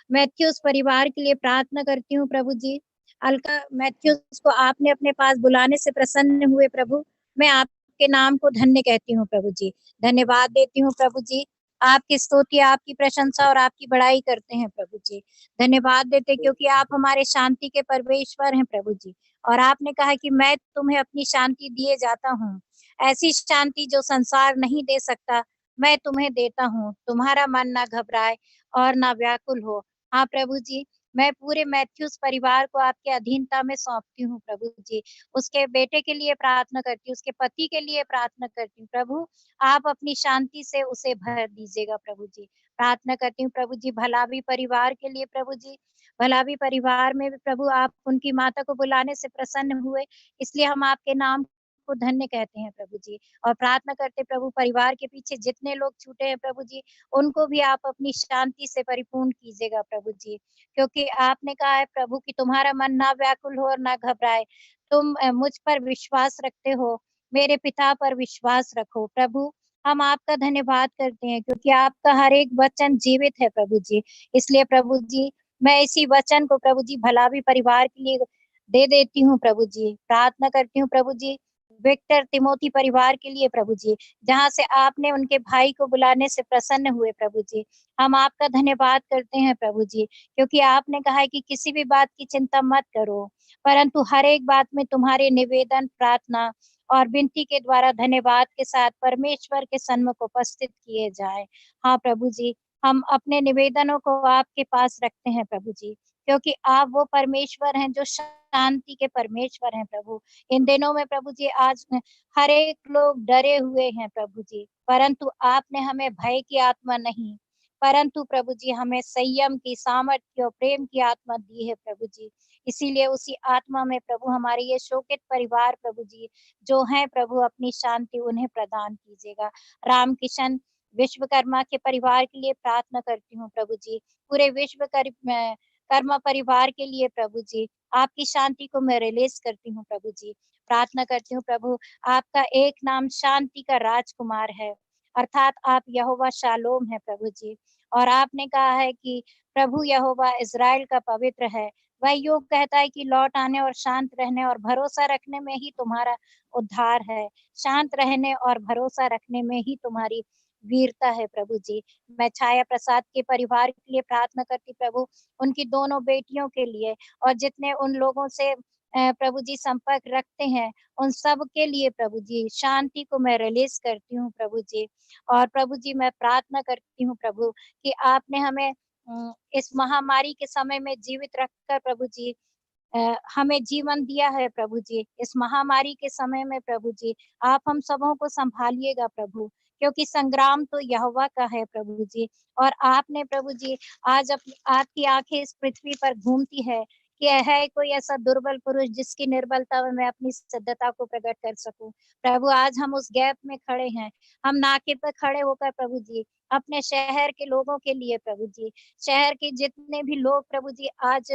मैथ्यूस परिवार के लिए प्रार्थना करती हूँ प्रभु जी। अलका मैथ्यूस को आपने अपने पास बुलाने से प्रसन्न हुए प्रभु, मैं आपके नाम को धन्य कहती हूँ प्रभु जी। धन्यवाद देती हूँ प्रभु जी, आपकी स्तुति, आपकी प्रशंसा और आपकी बड़ाई करते हैं प्रभु जी। धन्यवाद देते क्योंकि आप हमारे शांति के परमेश्वर हैं प्रभु जी, और आपने कहा कि मैं तुम्हें अपनी शांति दिए जाता हूँ, ऐसी शांति जो संसार नहीं दे सकता मैं तुम्हें देता हूँ। तुम्हारा मन ना घबराए और ना व्याकुल हो। हाँ प्रभु जी, मैं पूरे मैथ्यूस परिवार को आपके अधीनता में सौंपती हूँ प्रभु जी। उसके बेटे के लिए प्रार्थना करती हूँ, उसके पति के लिए प्रार्थना करती हूँ प्रभु, आप अपनी शांति से उसे भर दीजिएगा प्रभु जी। प्रार्थना करती हूँ प्रभु जी भलावी परिवार के लिए प्रभु जी। भलावी परिवार में भी प्रभु आप उनकी माता को बुलाने से प्रसन्न हुए, इसलिए हम आपके नाम को धन्य कहते हैं प्रभु जी। और प्रार्थना करते प्रभु परिवार के पीछे जितने लोग छूटे हैं प्रभु जी, उनको भी आप अपनी शांति से परिपूर्ण कीजिएगा प्रभु जी, क्योंकि आपने कहा है प्रभु कि तुम्हारा मन ना व्याकुल हो और ना घबराए। तुम मुझ पर विश्वास रखते हो, मेरे पिता पर विश्वास रखो प्रभु। हम आपका धन्यवाद करते हैं क्योंकि आपका हर एक वचन जीवित है प्रभु जी। इसलिए प्रभु जी मैं इसी वचन को प्रभु जी भलावी परिवार के लिए दे देती हूँ प्रभु जी। प्रार्थना करती हूँ प्रभु जी विक्टर तिमोथी परिवार के लिए प्रभु जी, जहाँ से आपने उनके भाई को बुलाने से प्रसन्न हुए प्रभु जी। हम आपका धन्यवाद करते हैं प्रभु जी, क्योंकि आपने कहा है कि किसी भी बात की चिंता मत करो, परंतु हर एक बात में तुम्हारे निवेदन, प्रार्थना और विनती के द्वारा धन्यवाद के साथ परमेश्वर के सन्मुख उपस्थित किए जाए। हाँ प्रभु जी, हम अपने निवेदनों को आपके पास रखते हैं प्रभु जी, क्योंकि आप वो परमेश्वर हैं जो शांति के परमेश्वर हैं प्रभु। इन दिनों में प्रभु जी आज हर एक लोग डरे हुए हैं प्रभु जी, परंतु आपने हमें भय की आत्मा नहीं, परंतु प्रभु जी हमें संयम की, सामर्थ्य और प्रेम की आत्मा दी है प्रभु जी। इसीलिए उसी आत्मा में प्रभु हमारे ये शोकित परिवार प्रभु जी जो हैं प्रभु, अपनी शांति उन्हें प्रदान कीजिएगा। राम किशन विश्वकर्मा के परिवार के लिए प्रार्थना करती हूँ प्रभु जी। पूरे कर्मा परिवार के लिए प्रभु जी आपकी शांति को मैं रिलीज करती हूँ प्रभु जी। प्रार्थना करती हूँ प्रभु, आपका एक नाम शांति का राजकुमार है, अर्थात आप यहोवा शालोम है प्रभु जी। और आपने कहा है कि प्रभु यहोवा इज़राइल का पवित्र है। वह योग कहता है कि लौट आने और शांत रहने और भरोसा रखने में ही तुम्हारा उद्धार है। शांत रहने और भरोसा रखने में ही तुम्हारी वीरता है प्रभु जी। मैं छाया प्रसाद के परिवार के लिए प्रार्थना करती प्रभु, उनकी दोनों बेटियों के लिए और जितने उन लोगों से प्रभु जी संपर्क रखते हैं उन सब के लिए प्रभु जी शांति को मैं रिलीज करती हूँ प्रभु जी। और प्रभु जी मैं प्रार्थना करती हूँ प्रभु कि आपने हमें इस महामारी के समय में जीवित रखकर प्रभु जी हमें जीवन दिया है प्रभु जी। इस महामारी के समय में प्रभु जी आप हम सबों को संभालिएगा प्रभु, क्योंकि संग्राम तो यहोवा का है प्रभु जी। और आपने प्रभु जी आज आपकी आंखें इस पृथ्वी पर घूमती है कि है कोई ऐसा दुर्बल पुरुष जिसकी निर्बलता में मैं अपनी सिद्धता को प्रकट कर सकूं। प्रभु आज हम उस गैप में खड़े हैं, हम नाके पर खड़े होकर प्रभु जी अपने शहर के लोगों के लिए प्रभु जी, शहर के जितने भी लोग प्रभु जी आज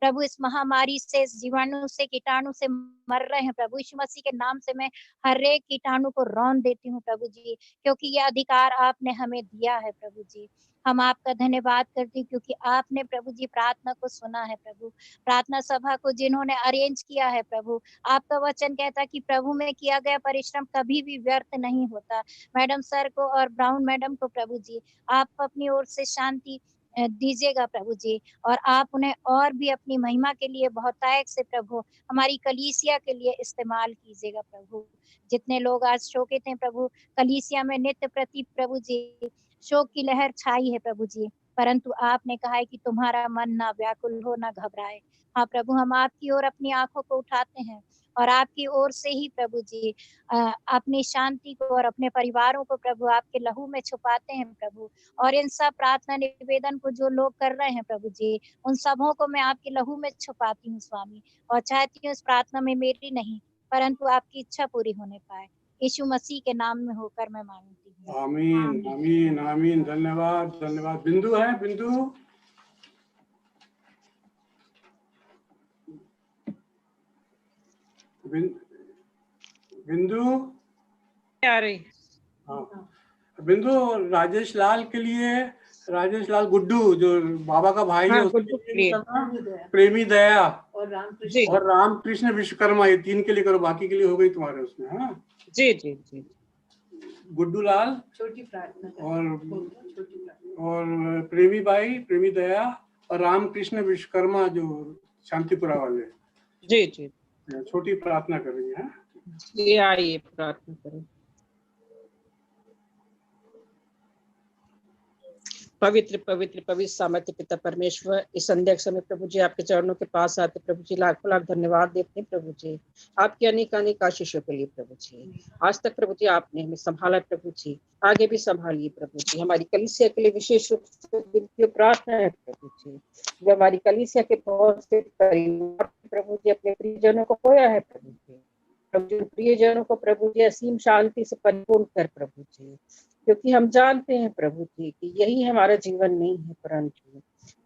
प्रभु इस महामारी से, इस जीवाणु से, कीटाणु से मर रहे हैं प्रभु यीशु मसीह के नाम से मैं हर एक कीटाणु को रौंद देती हूँ प्रभु जी, क्योंकि ये अधिकार आपने हमें दिया है प्रभु जी। हम आपका धन्यवाद करती हूँ क्योंकि आपने प्रभु जी प्रार्थना को सुना है प्रभु, प्रार्थना सभा को जिन्होंने अरेंज किया है प्रभु, आपका वचन कहता है कि प्रभु में किया गया परिश्रम कभी भी व्यर्थ नहीं होता। मैडम सर को और ब्राउन मैडम को प्रभु जी आप अपनी ओर से शांति दीजिएगा प्रभु जी, और आप उन्हें और भी अपनी महिमा के लिए बहुतायत से प्रभु हमारी कलीसिया के लिए इस्तेमाल कीजिएगा प्रभु। जितने लोग आज शोकित हैं प्रभु, कलीसिया में नित्य प्रति प्रभु जी शोक की लहर छाई है प्रभु जी, परंतु आपने कहा है कि तुम्हारा मन ना व्याकुल हो ना घबराए। हाँ प्रभु, हम आपकी ओर अपनी आंखों को उठाते हैं और आपकी ओर से ही प्रभु जी अपनी शांति को और अपने परिवारों को प्रभु आपके लहू में छुपाते हैं प्रभु, और इन सब प्रार्थना निवेदन को जो लोग कर रहे हैं प्रभु जी उन सबों को मैं आपके लहू में छुपाती हूँ स्वामी, और चाहती हूँ इस प्रार्थना में मेरी नहीं परंतु आपकी इच्छा पूरी होने पाए। यीशु मसीह के नाम में होकर मैं मांगती हूँ। आमीन आमीन आमीन। धन्यवाद धन्यवाद। बिंदु है, बिंदु बिंदु आ रही। हाँ बिंदु, राजेश लाल के लिए, राजेश लाल गुड्डू जो बाबा का भाई है उसके लिए करना, प्रेमी दया और रामकृष्ण विश्वकर्मा, ये 3 के लिए करो, बाकी के लिए हो गई तुम्हारे उसमें। हाँ जी जी जी। गुड्डू लाल छोटी प्रार्थना और प्रेमी बाई, प्रेमी दया और रामकृष्ण विश्वकर्मा जो शांतिपुरा वाले। जी जी छोटी प्रार्थना करेंगे। हाँ जी, आइए प्रार्थना करें। पवित्र पवित्र पवित्र सामर्थ्य पिता परमेश्वर, इस संध्या समय प्रभु जी आपके चरणों के पास आते प्रभु जी लाख लाख धन्यवाद देते हैं प्रभु जी आपके अनेक अनेक आशीषों के लिए प्रभु जी। आज तक प्रभु जी आपने हमें संभाला प्रभु जी, आगे भी संभालिए प्रभु जी। हमारी कलीसिया के लिए विशेष रूप से विनती प्रार्थना है प्रभु जी, जो हमारी कलीसिया के बहुत से परिवार प्रभु जी अपने प्रियजनों को खोया है प्रभु जी, प्रभु जी प्रियजनों को प्रभु जी असीम शांति से परिपूर्ण कर प्रभु जी, क्योंकि हम जानते हैं प्रभु जी कि यही हमारा जीवन नहीं है, परंतु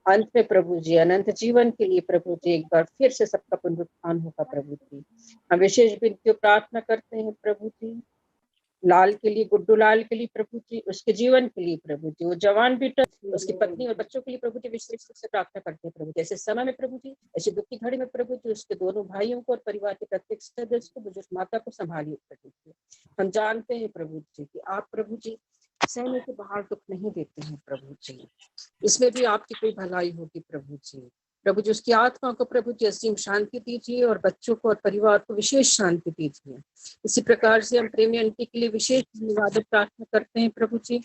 अंत में प्रभु जी अनंत जीवन के लिए प्रभु जी एक बार फिर से सबका पुनरुत्थान होगा प्रभु जी। हम विशेष विनती प्रार्थना करते हैं प्रभु जी लाल के लिए, गुड्डू लाल के लिए प्रभु जी, उसके जीवन के लिए प्रभु जी, वो जवान बेटा, उसकी पत्नी और बच्चों के लिए प्रभु जी विशेष रूप से प्रार्थना करते हैं प्रभु जी। ऐसे समय में प्रभु जी, ऐसी दुख की घड़ी में प्रभु जी उसके दोनों भाइयों को और परिवार के प्रत्येक सदस्य को, बुजुर्ग माता को संभालिए प्रभु जी। हम जानते हैं प्रभु जी कि आप प्रभु जी सहने के बाहर दुख नहीं देते हैं प्रभु जी, इसमें भी आपकी कोई भलाई होगी प्रभु जी। प्रभु जी उसकी आत्मा को प्रभु जी असीम शांति दीजिए और बच्चों को और परिवार को विशेष शांति दीजिए। इसी प्रकार से हम प्रेमी आंटी के लिए विशेष धन्यवाद प्रार्थना करते हैं प्रभु जी,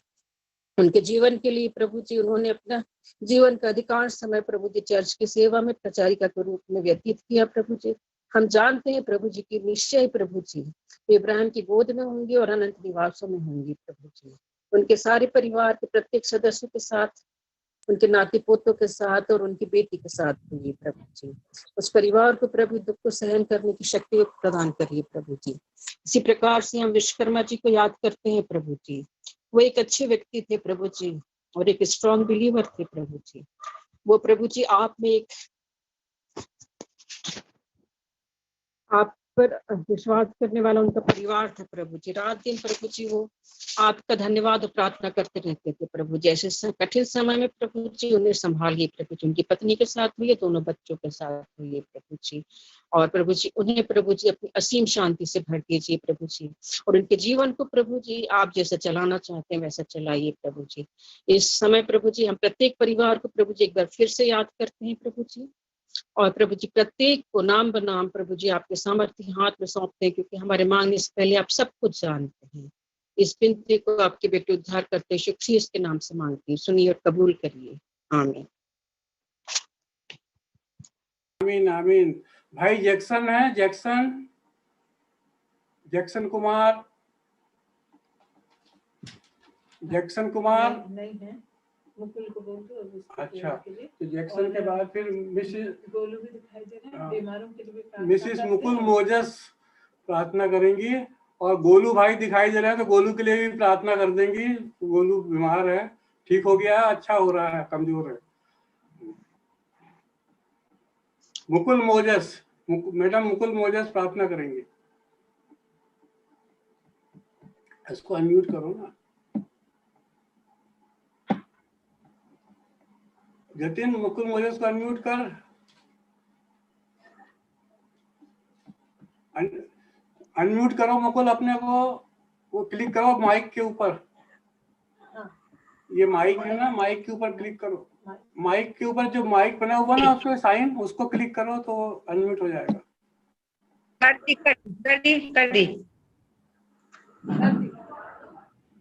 उनके जीवन के लिए प्रभु जी। उन्होंने अपना जीवन का अधिकांश समय प्रभु जी चर्च की सेवा में प्रचारिका के रूप में व्यतीत किया प्रभु जी। हम जानते हैं प्रभु जी की निश्चय प्रभु जी इब्राहिम की गोद में होंगे और अनंत निवासों में होंगी प्रभु जी। उनके सारे परिवार के प्रत्येक सदस्यों के साथ, उनके नाती पोतों के साथ और उनकी बेटी के साथ हुई प्रभु जी। उस परिवार को प्रभु दुख को सहन करने की शक्ति प्रदान करिए प्रभु जी। इसी प्रकार से हम विश्वकर्मा जी को याद करते हैं प्रभु जी, वो एक अच्छे व्यक्ति थे प्रभु जी और एक स्ट्रॉन्ग बिलीवर थे प्रभु जी। वो प्रभु जी आप में एक आप पर विश्वास करने वाला उनका परिवार था प्रभु जी। रात दिन प्रभु जी वो आपका धन्यवाद और प्रार्थना करते रहते थे प्रभु जी। ऐसे कठिन समय में प्रभु जी उन्हें संभालिए प्रभु जी, उनकी पत्नी के साथ हुई, दोनों बच्चों के साथ हुई प्रभु जी। और प्रभु जी उन्हें प्रभु जी अपनी असीम शांति से भर दीजिए प्रभु जी, और उनके जीवन को प्रभु जी आप जैसा चलाना चाहते हैं वैसा चलाइए प्रभु जी। इस समय प्रभु जी हम प्रत्येक परिवार को प्रभु जी एक बार फिर से याद करते हैं प्रभु जी, और प्रभु जी प्रत्येक को नाम बनाम प्रभु जी आपके सामर्थ्य हाथ में सौंपते हैं, क्योंकि हमारे मांगने से पहले आप सब कुछ जानते हैं। इस विनती को आपके बेटे उद्धार करते शुक्रिया इसके नाम से मांगती हूँ, सुनिए और कबूल करिए, आमीन आमीन आमीन। भाई जैक्सन है, जैक्सन कुमार, जैक्सन कुमार नहीं है, मुकुल को बोल दो उसके अच्छा, के लिए। तो जैक्सन के बाद फिर मिसिस गोलू भी दिखाई दे रहे हैं, बीमारों के लिए भी प्रार्थना मिसिस करते मुकुल हैं। मोजस प्रार्थना करेंगी, और गोलू भाई दिखाई दे रहे हैं तो गोलू के लिए भी प्रार्थना कर देंगी। गोलू बीमार है, ठीक हो गया, अच्छा हो रहा है, कमजोर है। Mukul Moses, madam Mukul Moses प्रार्थना करेंगे। इसको अनम्यूट करो ना। जतिन, मुकुल मोजस को अनम्यूट कर। अनम्यूट करो मुकुल अपने को, वो क्लिक करो माइक के ऊपर। ये माइक है ना, माइक के ऊपर क्लिक करो। माइक के ऊपर जो माइक बना हुआ ना उसमें साइन, उसको क्लिक करो तो अनम्यूट हो जाएगा। कर दी।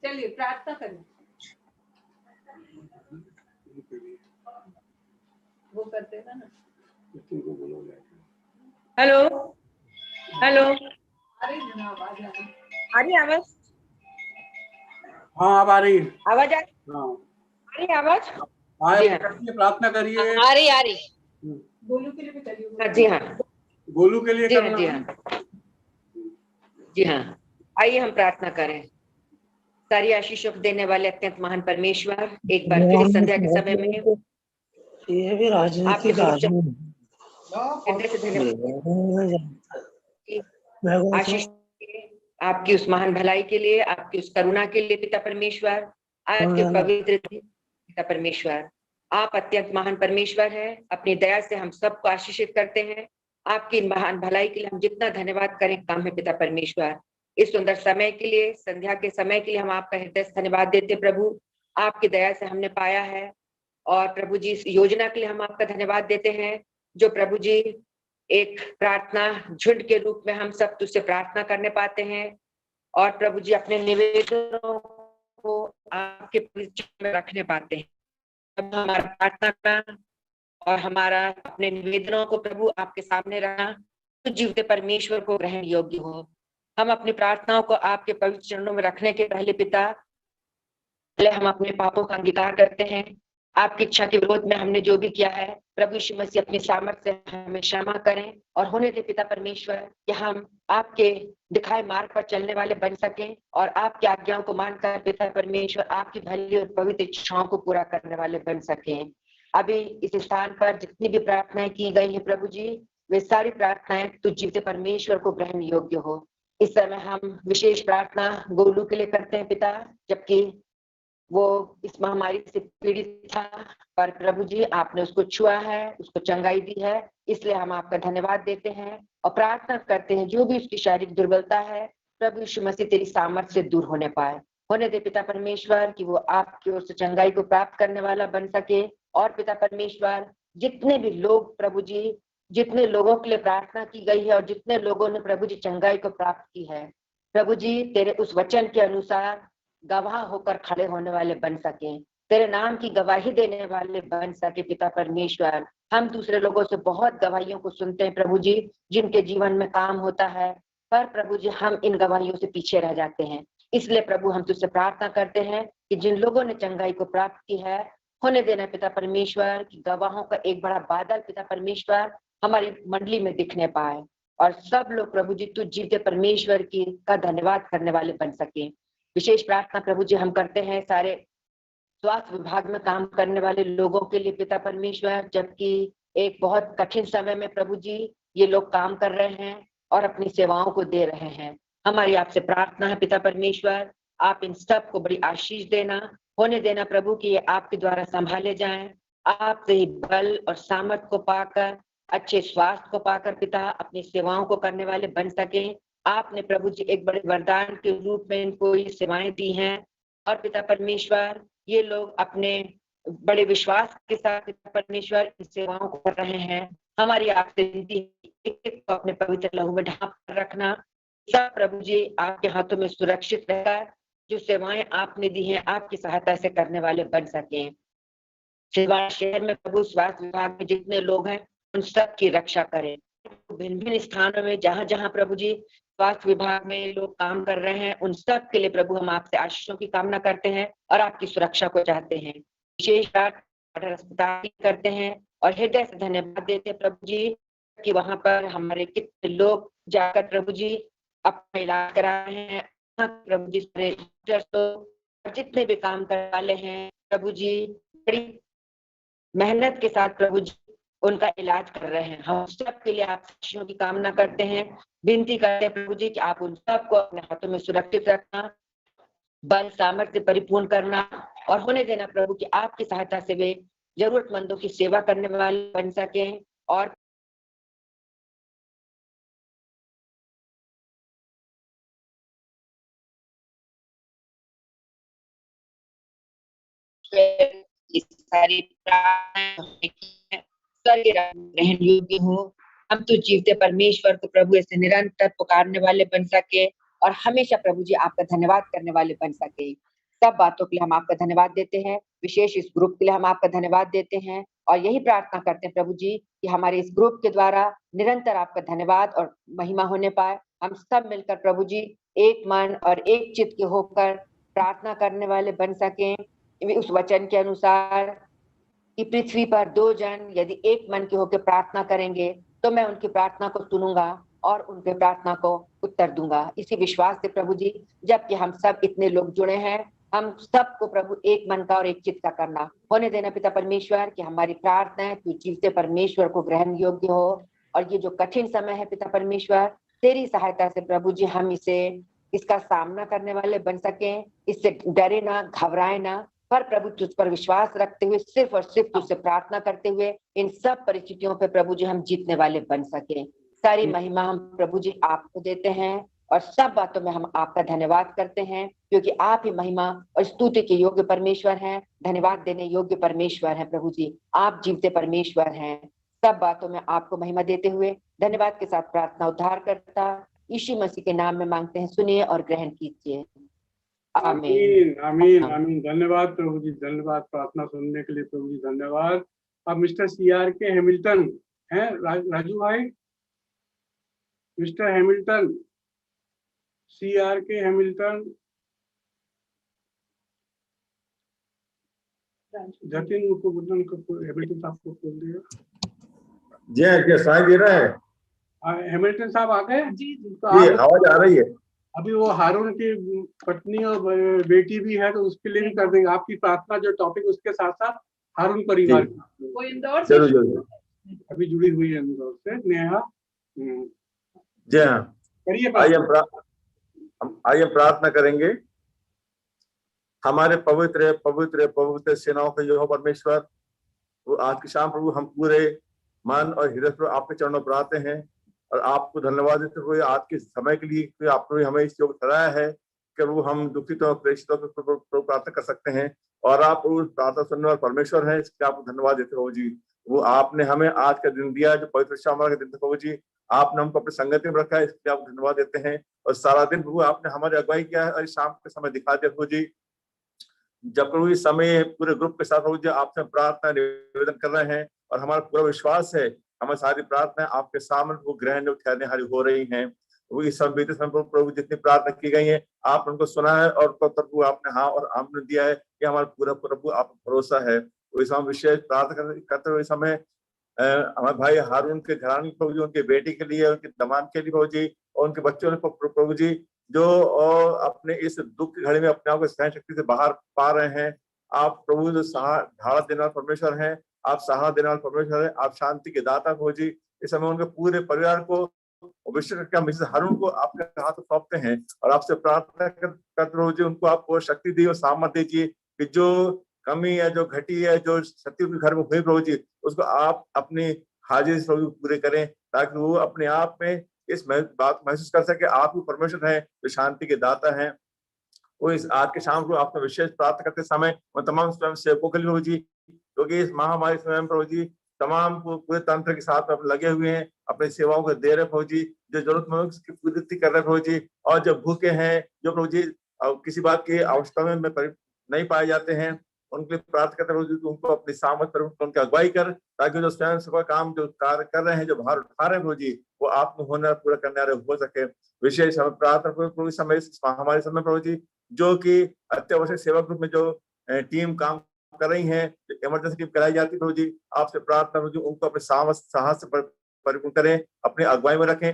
चलिए प्रार्थना करें। वो करते हैं ना। हेलो हेलो, अरे आवाज आ रही आवाज? हाँ अब आ रही है आवाज। हाँ आ रही आवाज? प्रार्थना करिए। आ रही। गोलू के लिए भी करिए। जी हाँ, गोलू के लिए करना। जी हाँ, आइए हम प्रार्थना करें। सारी आशीषों को देने वाले अत्यंत महान परमेश्वर, एक बार फिर इस संध्या के समय में ये भी राजनीतिक आशीष आपकी उस महान भलाई के लिए, आपकी उस करुणा के लिए पिता परमेश्वर, आज के पवित्र पिता परमेश्वर, आप अत्यंत महान परमेश्वर है। अपनी दया से हम सबको आशीषित करते हैं। आपकी महान भलाई के लिए हम जितना धन्यवाद करें कम है पिता परमेश्वर। इस सुंदर समय के लिए, संध्या के समय के लिए हम आपका हृदय से धन्यवाद देते प्रभु। आपकी दया से हमने पाया है, और प्रभु जी इस योजना के लिए हम आपका धन्यवाद देते हैं, जो प्रभु जी एक प्रार्थना झुंड के रूप में हम सब तुझसे प्रार्थना करने पाते हैं, और प्रभु जी अपने निवेदनों को आपके पवित्र में रखने पाते हैं। अब हमारा प्रार्थना करना और हमारा अपने निवेदनों को प्रभु आपके सामने रखना तो जीवते परमेश्वर को ग्रहण योग्य हो। हम अपनी प्रार्थनाओं को आपके पवित्र चरणों में रखने के पहले पिता, पहले हम अपने पापों का अंगीकार करते हैं। आपकी इच्छा के विरोध में हमने जो भी किया है, प्रभु यीशु मसीह अपनी सामर्थ्य से हमें क्षमा करें, और होने दे पिता परमेश्वर कि हम आपके दिखाए मार्ग पर चलने वाले बन सकें, और आपकी आज्ञाओं को मानकर पिता परमेश्वर आपकी भली और पवित्र इच्छाओं को पूरा करने वाले बन सकें। अभी इस स्थान पर जितनी भी प्रार्थनाएं की गई है प्रभु जी, वे सारी प्रार्थनाएं तुझ जीवते परमेश्वर को ग्रहण योग्य हो। इस समय हम विशेष प्रार्थना गोलू के लिए करते हैं पिता, जबकि वो इस महामारी से पीड़ित था, पर प्रभु जी आपने उसको छुआ है, उसको चंगाई दी है, इसलिए हम आपका धन्यवाद देते हैं और प्रार्थना करते हैं जो भी उसकी शारीरिक दुर्बलता है प्रभु यीशु मसीह तेरी सामर्थ्य से दूर होने पाए। होने दे पिता परमेश्वर कि वो आपकी ओर से चंगाई को प्राप्त करने वाला बन सके। और पिता परमेश्वर जितने भी लोग प्रभु जी, जितने लोगों के लिए प्रार्थना की गई है और जितने लोगों ने प्रभु जी चंगाई को प्राप्त की है, प्रभु जी तेरे उस वचन के अनुसार गवाह होकर खड़े होने वाले बन सके, तेरे नाम की गवाही देने वाले बन सके। पिता परमेश्वर हम दूसरे लोगों से बहुत गवाहियों को सुनते हैं प्रभु जी, जिनके जीवन में काम होता है, पर प्रभु जी हम इन गवाहियों से पीछे रह जाते हैं। इसलिए प्रभु हम तुझसे प्रार्थना करते हैं कि जिन लोगों ने चंगाई को प्राप्त की है, होने देना पिता परमेश्वर कि गवाहों का एक बड़ा बादल पिता परमेश्वर हमारी मंडली में दिखने पाए, और सब लोग प्रभु जी तुझ जीवते परमेश्वर की का धन्यवाद करने वाले बन सके। विशेष प्रार्थना प्रभु जी हम करते हैं सारे स्वास्थ्य विभाग में काम करने वाले लोगों के लिए पिता परमेश्वर, जबकि एक बहुत कठिन समय में प्रभु जी ये लोग काम कर रहे हैं और अपनी सेवाओं को दे रहे हैं। हमारी आपसे प्रार्थना है पिता परमेश्वर, आप इन सब को बड़ी आशीष देना, होने देना प्रभु कि ये आपके द्वारा संभाले जाएं, आपसे ही बल और सामर्थ को पाकर, अच्छे स्वास्थ्य को पाकर पिता अपनी सेवाओं को करने वाले बन सके। आपने प्रभु जी एक बड़े वरदान के रूप में इनको ये सेवाएं दी हैं, और पिता परमेश्वर ये लोग अपने बड़े विश्वास के साथ पिता परमेश्वर इन सेवाओं को कर रहे हैं। हमारी आपसे विनती को अपने पवित्र लहू में ढांप कर रखना, सब प्रभु जी आपके हाथों में सुरक्षित रहकर जो सेवाएं आपने दी हैं आपकी सहायता से करने वाले बन सके। छिंदवाड़ा शहर में प्रभु स्वास्थ्य विभाग में जितने लोग हैं उन सब की रक्षा करें। भिन्न भिन्न स्थानों में जहां जहां प्रभु जी स्वास्थ्य विभाग में लोग काम कर रहे हैं, उन सब के लिए प्रभु हम आपसे आशीषों की कामना करते हैं और आपकी सुरक्षा को चाहते हैं। विशेष अस्पताल करते हैं और हृदय से धन्यवाद देते हैं प्रभु जी कि वहां पर हमारे कितने लोग जाकर प्रभु जी अपना इलाज करा रहे हैं। प्रभु जी सारे डॉक्टर्स जितने भी काम करने वाले हैं प्रभु जी बड़ी मेहनत के साथ प्रभु जी उनका इलाज कर रहे हैं। हम सब के लिए आप खुशियों की कामना करते हैं, विनती करते हैं प्रभु जी कि आप उन सबको अपने हाथों में सुरक्षित रखना, बल सामर्थ्य परिपूर्ण करना और होने देना प्रभु कि आपकी सहायता से वे जरूरतमंदों की सेवा करने वाले बन सके और इस सारी ग्रहण योग्य हो। हम तो जीवते परमेश्वर को प्रभु ऐसे निरंतर पुकारने वाले बन सके और हमेशा प्रभु जी आपका धन्यवाद करने वाले बन सके। सब बातों के लिए हम आपका धन्यवाद देते हैं, विशेष इस ग्रुप के लिए हम आपका धन्यवाद देते हैं और यही प्रार्थना करते हैं प्रभु जी कि हमारे इस ग्रुप के द्वारा निरंतर आपका धन्यवाद और महिमा होने पाए। हम सब मिलकर प्रभु जी एक मन और एक चित्त के होकर प्रार्थना करने वाले बन सकें। उस वचन के अनुसार कि पृथ्वी पर 2 जन यदि एक मन के होकर प्रार्थना करेंगे तो मैं उनकी प्रार्थना को सुनूंगा और उनके प्रार्थना को उत्तर दूंगा। इसी विश्वास से प्रभु जी जबकि हम सब इतने लोग जुड़े हैं, हम सबको प्रभु एक मन का और एक चित्त का करना होने देना पिता परमेश्वर कि हमारी प्रार्थनाएं तू जीवते परमेश्वर को ग्रहण योग्य हो। और ये जो कठिन समय है पिता परमेश्वर, तेरी सहायता से प्रभु जी हम इसका सामना करने वाले बन सके, इससे डरे ना, घबराए ना, पर प्रभु तुझ पर विश्वास रखते हुए सिर्फ और सिर्फ तुझसे प्रार्थना करते हुए इन सब परिस्थितियों पे प्रभु जी हम जीतने वाले बन सके। सारी महिमा हम प्रभु जी आपको देते हैं और सब बातों में हम आपका धन्यवाद करते हैं क्योंकि आप ही महिमा और स्तुति के योग्य परमेश्वर हैं, धन्यवाद देने योग्य परमेश्वर हैं। प्रभु जी आप जीवते परमेश्वर हैं। सब बातों में आपको महिमा देते हुए धन्यवाद के साथ प्रार्थना उद्धार करता यीशु मसीह के नाम में मांगते हैं, सुनिए और ग्रहण कीजिए। आमीन आमीन आमीन। धन्यवाद प्रभु जी, धन्यवाद प्रार्थना सुनने के लिए प्रभु जी, धन्यवाद। अब मिस्टर CRK हैमिल्टन हैं, राजू भाई, mister Hamilton, CRK Hamilton, Jatin को बुद्धन को हैमिल्टन साहब को बोल दिया। जी साहब दे रहा है। हैमिल्टन साहब आ गए जी, आवाज आ रही है। अभी वो हारून की पत्नी और बेटी भी है तो उसके लिए भी कर देंगे आपकी प्रार्थना, जो टॉपिक उसके साथ साथ हारून परिवार की। वो इंदौर से अभी जुड़ी हुई है इंदौर से नेहा। जी हाँ, करिए, आइए प्रार्थना करेंगे। हमारे पवित्र पवित्र पवित्र सेनाओं के यहोवा परमेश्वर, वो आज की शाम प्रभु हम पूरे मन और हृदय पर आपके चरणों पर आते हैं और आपको धन्यवाद देते हुए आज के समय के लिए आपने हमें इस योग ठहराया है कि वो हम दुखितों और प्रेषितों को प्रार्थना कर सकते हैं और आप प्रार्थना सुनने वाले परमेश्वर हैं, इसके आपको धन्यवाद देते हो जी। वो आपने हमें आज का दिन दिया जो पवित्र शाम का दिन था जी, आपने हमको अपनी संगति में रखा है, इसके आपको धन्यवाद देते हैं। और सारा दिन प्रभु आपने हमारी अगुवाई किया है और शाम के समय दिखा दिया प्रभु जी। जब प्रभु इस समय पूरे ग्रुप के साथ प्रभु जी आपसे प्रार्थना निवेदन कर रहे हैं और हमारा पूरा विश्वास है हमारी सारी प्रार्थना आपके सामने वो ग्रहण ठहरने हारी हो रही हैं। वो इस समय बीते समय प्रभु जितनी प्रार्थना की गई है आपने उनको सुना है और प्रभु आपने हाँ और आमने दिया है कि हमारा पूरा प्रभु आप भरोसा है। वो इस समय विशेष प्रार्थना करते हुए समय हमारे भाई हारून के घराने प्रभु जी, उनकी बेटी के लिए, उनके दमाद के लिए प्रभु जी और उनके बच्चों ने प्रभु जी जो अपने इस दुख की घड़ी में अपने आप को सहन शक्ति से बाहर पा रहे हैं। आप प्रभु जो सहारा देने वाले परमेश्वर हैं, आप सहारा देने वाले परमेश्वर हैं, आप शांति के दाता प्रभु जी। इस समय उनके पूरे परिवार को विशेष करके हम मिसेस हारून को आपके हाथ में सौंपते हैं और आपसे प्रार्थना करते प्रभु जी उनको आप शक्ति दी और सामर्थ्य दीजिए कि जो कमी है, जो घटी है, जो क्षति उनके घर में हुई प्रभु जी, उसको आप अपनी हाजिरी से पूरे करें ताकि वो अपने आप में इस बात महसूस कर सके आप ही परमेश्वर हैं जो शांति के दाता हैं। वो इस आज के शाम को आपने विशेष प्रार्थना करते समय उन तमाम स्वयं सेवकों के लिए प्रभु जी, क्योंकि इस महामारी स्वयं प्रभु जी तमाम पूरे तंत्र के साथ लगे हुए हैं, अपनी सेवाओं को दे रहे प्रभु जी, जो जरूरतमंदों की पूर्ति कर रहे प्रभु जी, और जो भूखे हैं, जो प्रभु जी किसी बात की आवश्यकता में नहीं पाए जाते हैं, उनके लिए प्रार्थना करते हैं उनको अपनी सामर्थ पर उनकी अगुवाई कर ताकि जो स्वयं सेवा काम जो कार्य कर रहे हैं, जो भार उठा रहे हैं प्रभु जी, वो आप में होने पूरा करने वाले हो सके। विशेष हमें प्रार्थना प्रभु समय हमारे समय प्रभु जी जो कि अत्यावश्यक सेवा ग्रुप में जो टीम काम कर रही हैं, इमरजेंसी टीम कराई जाती है प्रभु जी, आपसे प्रार्थना प्रभु जी उनको अपने साहस से परिपूर्ण करें, अपनी अगुवाई में रखें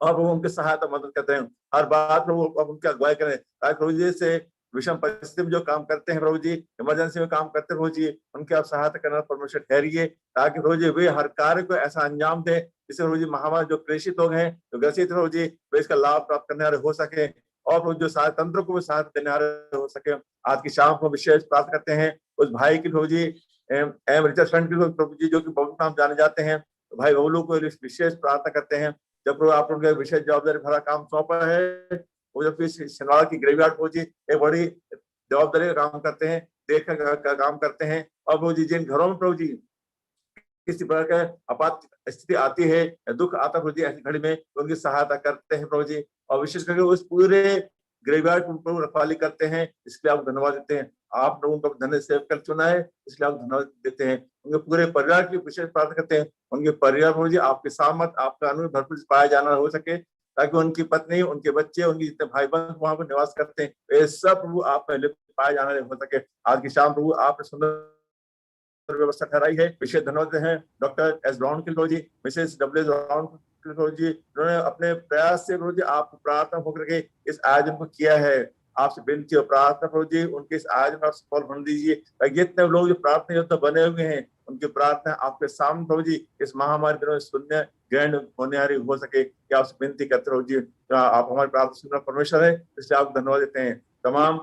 और प्रभु उनकी सहायता मदद करते हैं। हर बात प्रभु उनकी अगुवाई करें, ताकि प्रभु जी से विषम परिस्थिति में जो काम करते हैं प्रभु जी, इमरजेंसी में काम करते हैं प्रभु जी, उनकी आप सहायता करना परमेश्वर ठहरिए, ताकि प्रभु जी वे हर कार्य को ऐसा अंजाम दे जिससे प्रभु जी महामारी जो प्रेषित लोग हैं, जो ग्रसित प्रभु जी, वे इसका लाभ प्राप्त करने वाले हो सके और प्रभु जो सहायता तंत्र को भी सहायता देने वाले हो सके। आज की शाम को विशेष प्रार्थना करते हैं उस भाई की प्रभु जी एम रिचर्ड की प्रभु जी, जो कि बहुत नाम जाने जाते हैं, तो भाई बबलू को विशेष प्रार्थना करते हैं। जब प्रभु आप उनके विशेष जवाबदारी भरा काम सौंपा है, वो जब शनिवार की ग्रेवयार्ड प्रभु जी एक बड़ी जवाबदारी का काम करते हैं, देख का काम करते हैं, और प्रभु जी जिन घरों में प्रभु जी किसी प्रकार का आपात स्थिति आती है, दुख आता प्रभु जी, ऐसी घड़ी में उनकी सहायता करते हैं प्रभु जी, और विशेष करके उस पूरे ग्रेवयार्ड को रखवाली करते हैं, इसलिए आप धन्यवाद देते हैं। आप लोगों को धन्य सेव कर चुना है, इसलिए आप धन्यवाद देते हैं। उनके पूरे परिवार की विशेष प्रार्थना करते हैं, उनके परिवार प्रभु जी आपके सामत आपका अनुग्रह भरपूर पाया जाना हो सके, ताकि उनकी पत्नी, उनके बच्चे, उनके जितने भाई बहन वहां पर निवास करते हैं, वे सब प्रभु आप पहले पाया जाना हो सके। आज की शाम प्रभु आपने सुंदर व्यवस्था ठहराई है, विशेष धन्यवाद हैं डॉक्टर एस ब्राउन के प्रभु जी, मिसेस डब्ल्यू ब्राउन के प्रभु जी, उन्होंने अपने प्रयास से प्रभु जी आपको प्रार्थना होकर के इस आयोजन को किया है। आपसे विनती और प्रार्थना प्रभु जी उनके इस आयोजन में आप सफल बन दीजिए, ताकि जितने लोग जो प्रार्थना योद्धा बने हुए हैं, उनकी प्रार्थना आपके सामने प्रभु जी इस महामारी दिनों में शून्य ग्रहण होने वाली हो सके, कि आपसे विनती करते प्रभु जी, आप हमारी प्रार्थना सुनना परमेश्वर है, इसलिए आपको धन्यवाद देते हैं। तमाम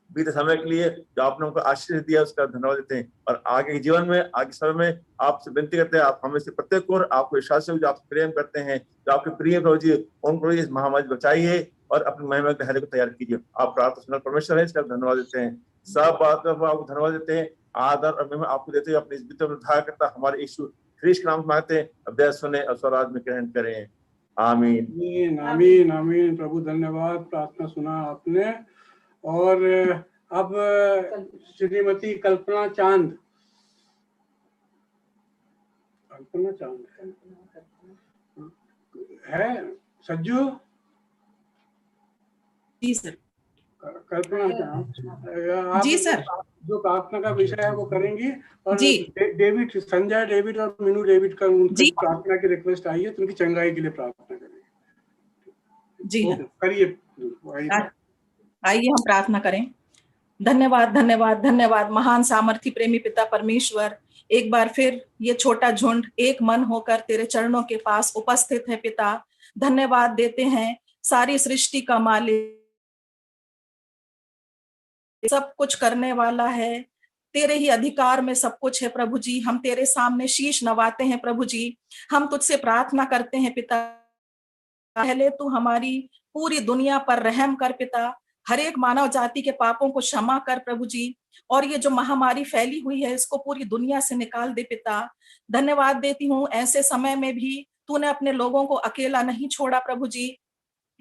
बीते समय के लिए जो आपने उनको आशीष दिया उसका धन्यवाद देते हैं, और आगे के जीवन में, आगे समय में आपसे विनती करते हैं, आप हमें से प्रत्येक और आपको विश्वास से जो आपसे प्रेम करते हैं, जो आपके प्रिय प्रभु जी, उन प्रभु जी इस महामारी बचाइए और अपनी महिमा के हरे को तैयार कीजिए। आप प्रार्थना सुनना परमेश्वर है, इसका धन्यवाद देते हैं। सब बात में आपको धन्यवाद देते हैं, आदर और महिमा आपको देते हैं। अपने इस वित्त में उद्धार करता हमारे यीशु ख्रीस्त के नाम से मांगते हैं, अभ्याय सुने और स्वराज में ग्रहण करें, आमीन आमीन आमीन आमीन। प्रभु धन्यवाद, प्रार्थना सुना आपने। और अब श्रीमती कल्पना चांद है सज्जू जी सर। कल्पना चांद जी सर, जो प्रार्थना का विषय है वो करेंगी, और जी डेविड, संजय डेविड और मीनू डेविड का उनकी प्रार्थना की रिक्वेस्ट आई है, तो उनकी चंगाई के लिए प्रार्थना करेंगे। जी करिए, आइए हम प्रार्थना करें। धन्यवाद धन्यवाद धन्यवाद महान सामर्थी प्रेमी पिता परमेश्वर, एक बार फिर ये छोटा झुंड एक मन होकर तेरे चरणों के पास उपस्थित है पिता। धन्यवाद देते हैं, सारी सृष्टि का मालिक, सब कुछ करने वाला है, तेरे ही अधिकार में सब कुछ है प्रभु जी। हम तेरे सामने शीश नवाते हैं प्रभु जी, हम तुझसे प्रार्थना करते हैं पिता, पहले तू हमारी पूरी दुनिया पर रहम कर पिता, हर एक मानव जाति के पापों को क्षमा कर प्रभु जी, और ये जो महामारी फैली हुई है इसको पूरी दुनिया से निकाल दे पिता। धन्यवाद देती हूँ, ऐसे समय में भी तूने अपने लोगों को अकेला नहीं छोड़ा प्रभु जी।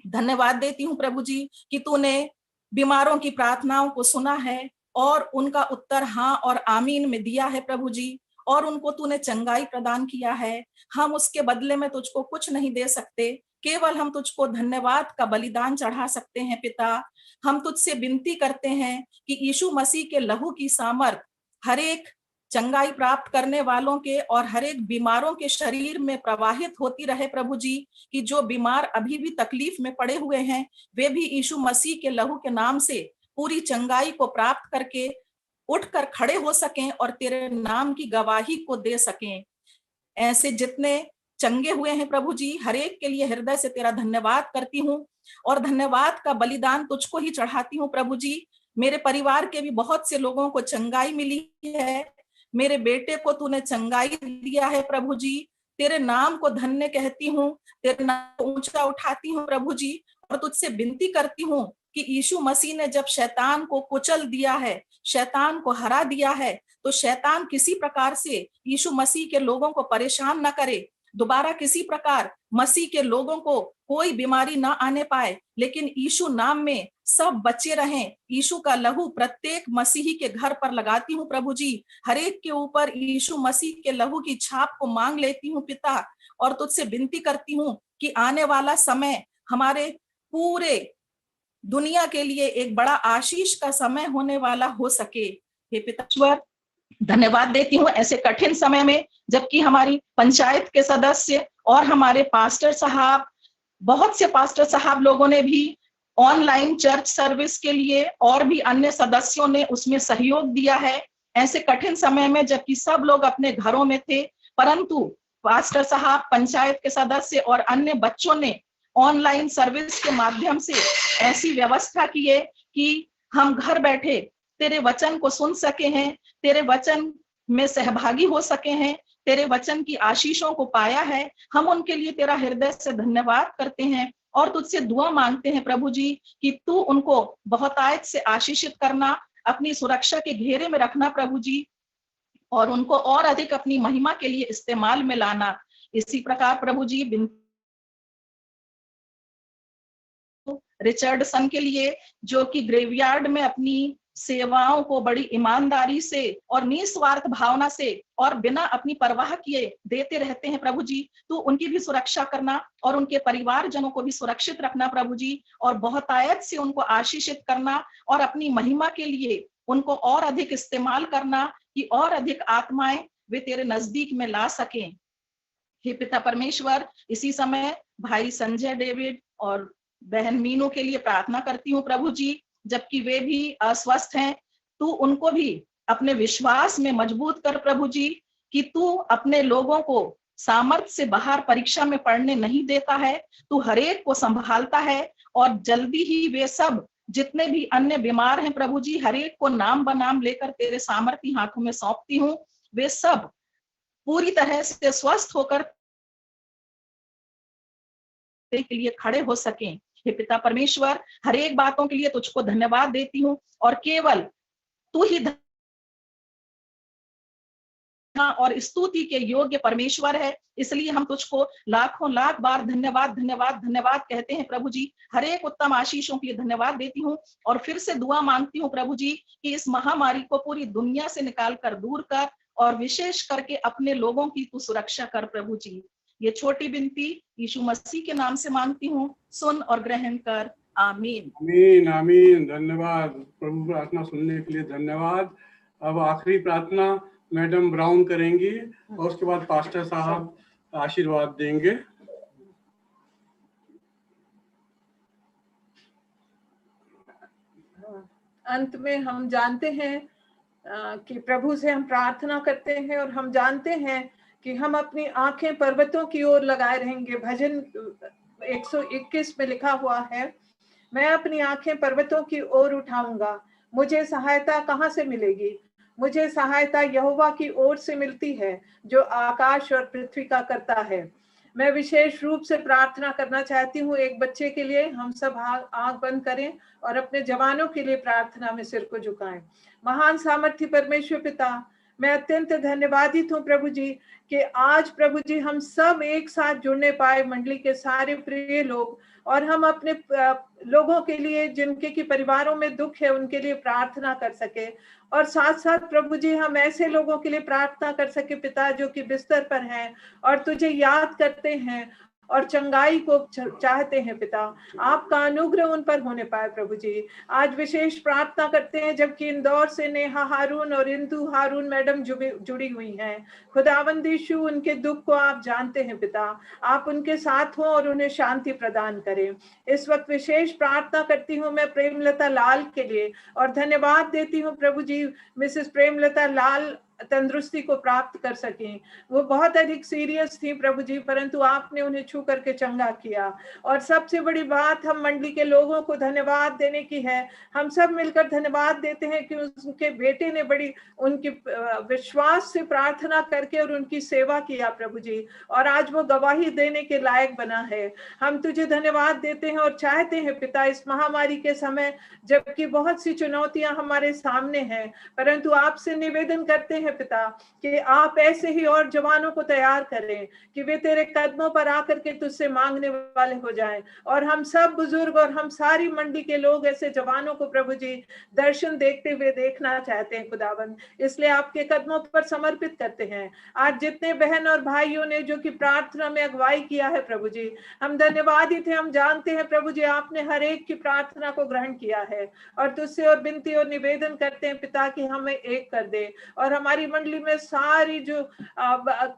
धन्यवाद देती हूँ प्रभु जी कि तूने बीमारों की प्रार्थनाओं को सुना है और उनका उत्तर हाँ और आमीन में दिया है प्रभु जी, और उनको तूने चंगाई प्रदान किया है। हम उसके बदले में तुझको कुछ नहीं दे सकते, केवल हम तुझको धन्यवाद का बलिदान चढ़ा सकते हैं पिता। हम तुझसे विनती करते हैं कि यीशु मसीह के लहू की सामर्थ हर एक चंगाई प्राप्त करने वालों के और हर एक बीमारों के शरीर में प्रवाहित होती रहे प्रभु जी, कि जो बीमार अभी भी तकलीफ में पड़े हुए हैं वे भी यीशु मसीह के लहू के नाम से पूरी चंगाई को प्राप्त करके उठकर खड़े हो सकें और तेरे नाम की गवाही को दे सकें। ऐसे जितने चंगे हुए हैं प्रभु जी, हर एक के लिए हृदय से तेरा धन्यवाद करती हूँ और धन्यवाद का बलिदान तुझको ही चढ़ाती हूँ प्रभु जी। मेरे परिवार के भी बहुत से लोगों को चंगाई मिली है, मेरे बेटे को तूने चंगाई दिया है प्रभु जी। तेरे नाम को धन्य कहती हूँ, तेरे नाम को ऊंचा उठाती हूँ प्रभु जी, और तुझसे विनती करती हूँ कि यीशु मसीह ने जब शैतान को कुचल दिया है, शैतान को हरा दिया है, तो शैतान किसी प्रकार से यीशु मसीह के लोगों को परेशान न करे, दोबारा किसी प्रकार मसीह के लोगों को कोई बीमारी ना आने पाए, लेकिन यीशु नाम में सब बचे रहें। यीशु का लहू प्रत्येक मसीही के घर पर लगाती हूँ प्रभु जी, हर एक के ऊपर यीशु मसीह के लहू की छाप को मांग लेती हूँ पिता, और तुझसे विनती करती हूँ कि आने वाला समय हमारे पूरे दुनिया के लिए एक बड़ा आशीष का समय होने वाला हो सके। हे पिताश्वर, धन्यवाद देती हूँ ऐसे कठिन समय में, जबकि हमारी पंचायत के सदस्य और हमारे पास्टर साहब, बहुत से पास्टर साहब लोगों ने भी ऑनलाइन चर्च सर्विस के लिए और भी अन्य सदस्यों ने उसमें सहयोग दिया है। ऐसे कठिन समय में जबकि सब लोग अपने घरों में थे, परंतु पास्टर साहब, पंचायत के सदस्य और अन्य बच्चों ने ऑनलाइन सर्विस के माध्यम से ऐसी व्यवस्था की है कि हम घर बैठे तेरे वचन को सुन सके हैं, तेरे वचन में सहभागी हो सके हैं, तेरे वचन की आशीषों को पाया है। हम उनके लिए तेरा हृदय से धन्यवाद करते हैं और तुझसे दुआ मांगते हैं प्रभु जी कि तू उनको बहुतायत से आशीषित करना, अपनी सुरक्षा के घेरे में रखना प्रभु जी, और उनको और अधिक अपनी महिमा के लिए इस्तेमाल में लाना। इसी प्रकार प्रभु जी रिचर्डसन के लिए, जो कि ग्रेवयार्ड में अपनी सेवाओं को बड़ी ईमानदारी से और निस्वार्थ भावना से और बिना अपनी परवाह किए देते रहते हैं प्रभु जी, तो उनकी भी सुरक्षा करना और उनके परिवारजनों को भी सुरक्षित रखना प्रभु जी, और बहुतायत से उनको आशीषित करना और अपनी महिमा के लिए उनको और अधिक इस्तेमाल करना कि और अधिक आत्माएं वे तेरे नजदीक में ला सकें। हे पिता परमेश्वर, इसी समय भाई संजय डेविड और बहन मीनू के लिए प्रार्थना करती हूँ प्रभु जी, जबकि वे भी अस्वस्थ हैं, तू उनको भी अपने विश्वास में मजबूत कर प्रभु जी, कि तू अपने लोगों को सामर्थ्य से बाहर परीक्षा में पढ़ने नहीं देता है, तू हरेक को संभालता है, और जल्दी ही वे सब जितने भी अन्य बीमार हैं प्रभु जी, हरेक को नाम बनाम लेकर तेरे सामर्थ्य हाथों में सौंपती हूँ। वे सब पूरी तरह से स्वस्थ होकर के लिए खड़े हो सकें। हे पिता परमेश्वर, हर एक बातों के लिए तुझको धन्यवाद देती हूँ, और केवल तू ही और स्तुति के योग्य परमेश्वर है, इसलिए हम तुझको लाखों लाख बार धन्यवाद धन्यवाद धन्यवाद कहते हैं प्रभु जी। हर एक उत्तम आशीषों के लिए धन्यवाद देती हूँ, और फिर से दुआ मांगती हूँ प्रभु जी कि इस महामारी को पूरी दुनिया से निकाल कर दूर कर, और विशेष करके अपने लोगों की तू सुरक्षा कर प्रभु जी। ये छोटी विनती यीशु मसीह के नाम से मांगती हूँ, सुन और ग्रहण कर, आमीन। आमीन आमीन। धन्यवाद प्रभु, प्रार्थना सुनने के लिए धन्यवाद। अब आखिरी प्रार्थना मैडम ब्राउन करेंगी, और उसके बाद पास्टर साहब आशीर्वाद देंगे। अंत में हम जानते हैं कि प्रभु से हम प्रार्थना करते हैं, और हम जानते हैं कि हम अपनी आंखें पर्वतों की ओर लगाए रहेंगे। भजन 121 में लिखा हुआ है, मैं अपनी आंखें पर्वतों की ओर उठाऊंगा, मुझे सहायता कहाँ से मिलेगी? मुझे सहायता यहोवा की ओर से मिलती है, जो आकाश और पृथ्वी का करता है। मैं विशेष रूप से प्रार्थना करना चाहती हूँ एक बच्चे के लिए। हम सब आंख बंद करें और अपने जवानों के लिए प्रार्थना में सिर को झुकाएं। महान सामर्थ्य परमेश्वर पिता, मैं अत्यंत धन्यवादित हूँ प्रभु जी कि आज प्रभु जी हम सब एक साथ जुड़ने पाए, मंडली के सारे प्रिय लोग, और हम अपने लोगों के लिए जिनके की परिवारों में दुख है उनके लिए प्रार्थना कर सके, और साथ साथ प्रभु जी हम ऐसे लोगों के लिए प्रार्थना कर सके पिता जो कि बिस्तर पर हैं और तुझे याद करते हैं और चंगाई को चाहते हैं पिता। आपका अनुग्रह उन पर होने पाए प्रभु जी। आज विशेष प्रार्थना करते हैं जबकि इंदौर से नेहा हारून और इंदु हारून मैडम जुड़ी हुई हैं। खुदावंद यीशु, उनके दुख को आप जानते हैं पिता, आप उनके साथ हो और उन्हें शांति प्रदान करें। इस वक्त विशेष प्रार्थना करती हूँ मैं प्रेमलता लाल के लिए, और धन्यवाद देती हूँ प्रभु जी मिसेस प्रेमलता लाल तंदुरुस्ती को प्राप्त कर सकें। वो बहुत अधिक सीरियस थी प्रभु जी, परंतु आपने उन्हें छू करके चंगा किया। और सबसे बड़ी बात हम मंडली के लोगों को धन्यवाद देने की है। हम सब मिलकर धन्यवाद देते हैं कि उनके बेटे ने बड़ी उनकी विश्वास से प्रार्थना करके और उनकी सेवा किया प्रभु जी, और आज वो गवाही देने के लायक बना है। हम तुझे धन्यवाद देते हैं और चाहते हैं पिता इस महामारी के समय जबकि बहुत सी चुनौतियां हमारे सामने हैं, परंतु आपसे निवेदन करते हैं हैं पिता कि आप ऐसे ही और जवानों को तैयार करें कि वे तेरे कदमों पर आकर के तुझसे मांगने वाले हो जाएं। और हम सब बुजुर्ग और हम सारी मंडी के लोग ऐसे जवानों को प्रभु जी दर्शन देखते हुए देखना चाहते हैं खुदाबंद, इसलिए आपके कदमों पर समर्पित करते हैं। आज जितने बहन और भाइयों ने जो कि प्रार्थना में अगुवाई किया है प्रभु जी, हम धन्यवादित हैं। हम जानते हैं प्रभु जी आपने हर एक की प्रार्थना को ग्रहण किया है और तुझसे और विनती और निवेदन करते हैं पिता कि हमें एक कर दे और हमारी मंडली में सारी जो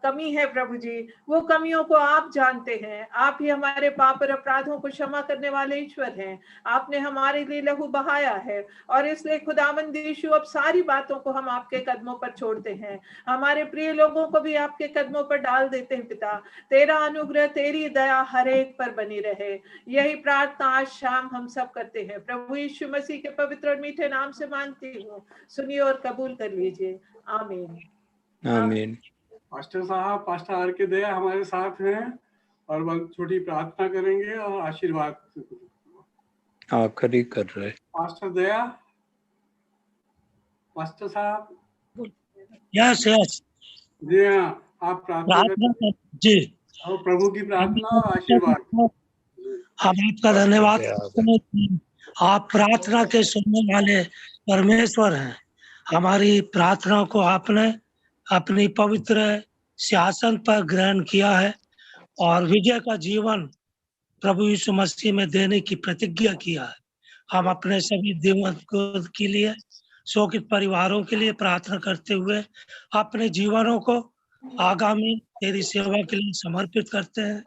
कमी है प्रभु जी, वो कमियों को आप जानते हैं। आप ही हमारे पाप और अपराधों को क्षमा करने वाले ईश्वर हैं। आपने हमारे लिए लहू बहाया है और इसलिए खुदावंद यीशु अब सारी बातों को हम आपके कदमों पर छोड़ते हैं, हमारे प्रिय लोगों को भी आपके कदमों पर डाल देते हैं पिता। तेरा अनुग्रह तेरी दया हर एक पर बनी रहे, यही प्रार्थना आज शाम हम सब करते हैं प्रभु यीशु मसीह के पवित्र और मीठे नाम से मांगती हूँ, सुनिए और कबूल कर लीजिए। आमीन आमीन। पास्टर साहब, पास्टर आर के दया हमारे साथ हैं और वह छोटी प्रार्थना करेंगे और आशीर्वाद आखिरी कर रहे। पास्टर दया, पास्टर साहब। यस यस जी हाँ, आप प्रार्थना जी और प्रभु की प्रार्थना और आशीर्वाद। हम आपका धन्यवाद। आप प्रार्थना के सुनने वाले परमेश्वर हैं। हमारी प्रार्थना को आपने अपनी पवित्र सिंहासन पर ग्रहण किया है और विजय का जीवन प्रभु यीशु मसीह में देने की प्रतिज्ञा किया है। हम अपने सभी दिवंगतों के लिए, शोकित परिवारों के लिए प्रार्थना करते हुए अपने जीवनों को आगामी तेरी सेवा के लिए समर्पित करते हैं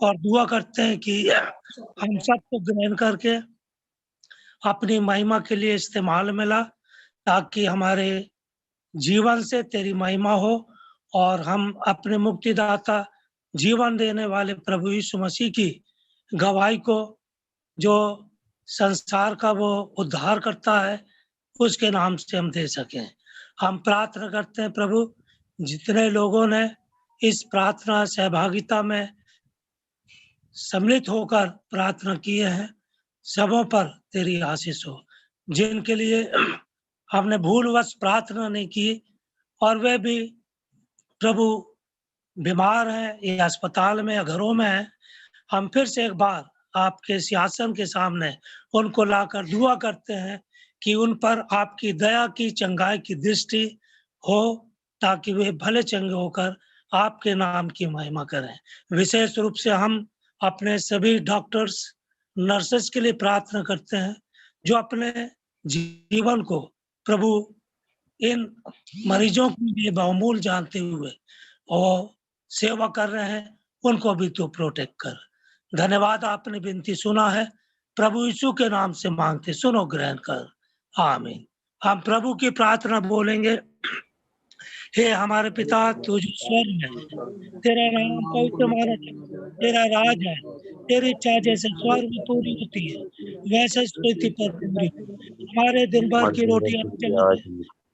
और दुआ करते हैं कि हम सबको ग्रहण करके अपनी महिमा के लिए इस्तेमाल मिला, ताकि हमारे जीवन से तेरी महिमा हो और हम अपने मुक्तिदाता जीवन देने वाले प्रभु यीशु मसीह की गवाही को, जो संसार का वो उद्धार करता है, उसके नाम से हम दे सकें। हम प्रार्थना करते हैं प्रभु, जितने लोगों ने इस प्रार्थना सहभागिता में सम्मिलित होकर प्रार्थना किए हैं, सबों पर तेरी आशीष हो। जिनके लिए हमने भूलवश प्रार्थना नहीं की और वे भी प्रभु बीमार हैं या अस्पताल में या घरों में हैं, हम फिर से एक बार आपके सिंहासन के सामने उनको लाकर दुआ करते हैं कि उन पर आपकी दया की, चंगाई की दृष्टि हो, ताकि वे भले चंगे होकर आपके नाम की महिमा करें। विशेष रूप से हम अपने सभी डॉक्टर्स, नर्सेस के लिए प्रार्थना करते हैं, जो अपने जीवन को प्रभु इन मरीजों के लिए बहुमूल्य जानते हुए और सेवा कर रहे हैं, उनको भी तू प्रोटेक्ट कर। धन्यवाद, आपने विनती सुना है, प्रभु यीशु के नाम से मांगते, सुनो, ग्रहण कर। आमीन। हम प्रभु की प्रार्थना बोलेंगे। हे हमारे पिता, तू जो स्वर्ग में, तेरा नाम पवित्र माना जाए, तेरा राज है, तेरी इच्छा जैसे स्वर्ग में पूरी होती है वैसे पृथ्वी पर पूरी। हमारे दिन भर की रोटी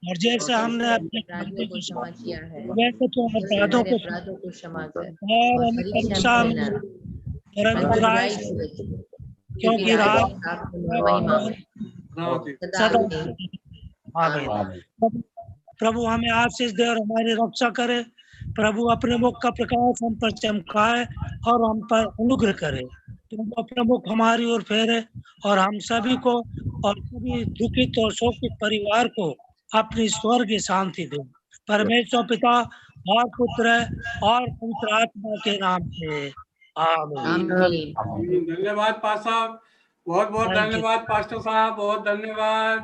और जैसे हमने अपने अपराधों को क्षमा किया है, वैसे तो अपराधों को क्षमा कर और हमें परीक्षा में परंतु राज, क्योंकि राज सदा। प्रभु हमें आशीष दे और हमारी रक्षा करे। प्रभु अपने मुख का प्रकाश हम पर चमकाए और हम पर अनुग्रह करे। प्रभु अपने मुख हमारी ओर फेरे और हम सभी को और सभी दुखित और शोकित परिवार को अपनी स्वर्ग शांति दे। परमेश्वर पिता और पुत्र और पवित्र आत्मा के नाम से आमीन। धन्यवाद पास्टर साहब, बहुत बहुत धन्यवाद पास्टर साहब, बहुत धन्यवाद।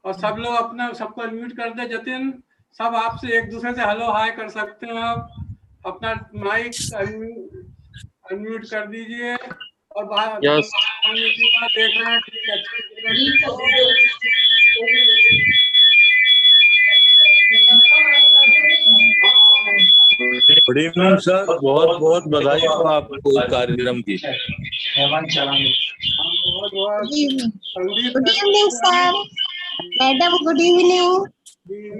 और सब लोग अपना सबको अनम्यूट कर दे। जतिन, सब आपसे एक दूसरे से हेलो हाय कर सकते हैं। आप अपना माइक अनम्यूट कर दीजिए और बात देख रहे हैं। गुड इवनिंग सर, बहुत बहुत बधाई हो आपको कार्यक्रम की। Good evening sir, madam good evening,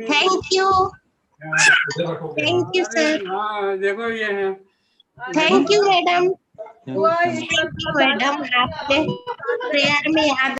thank you sir. हाँ देखो ये है, थैंक यू मैडम। मैडम आपने प्रेयर में याद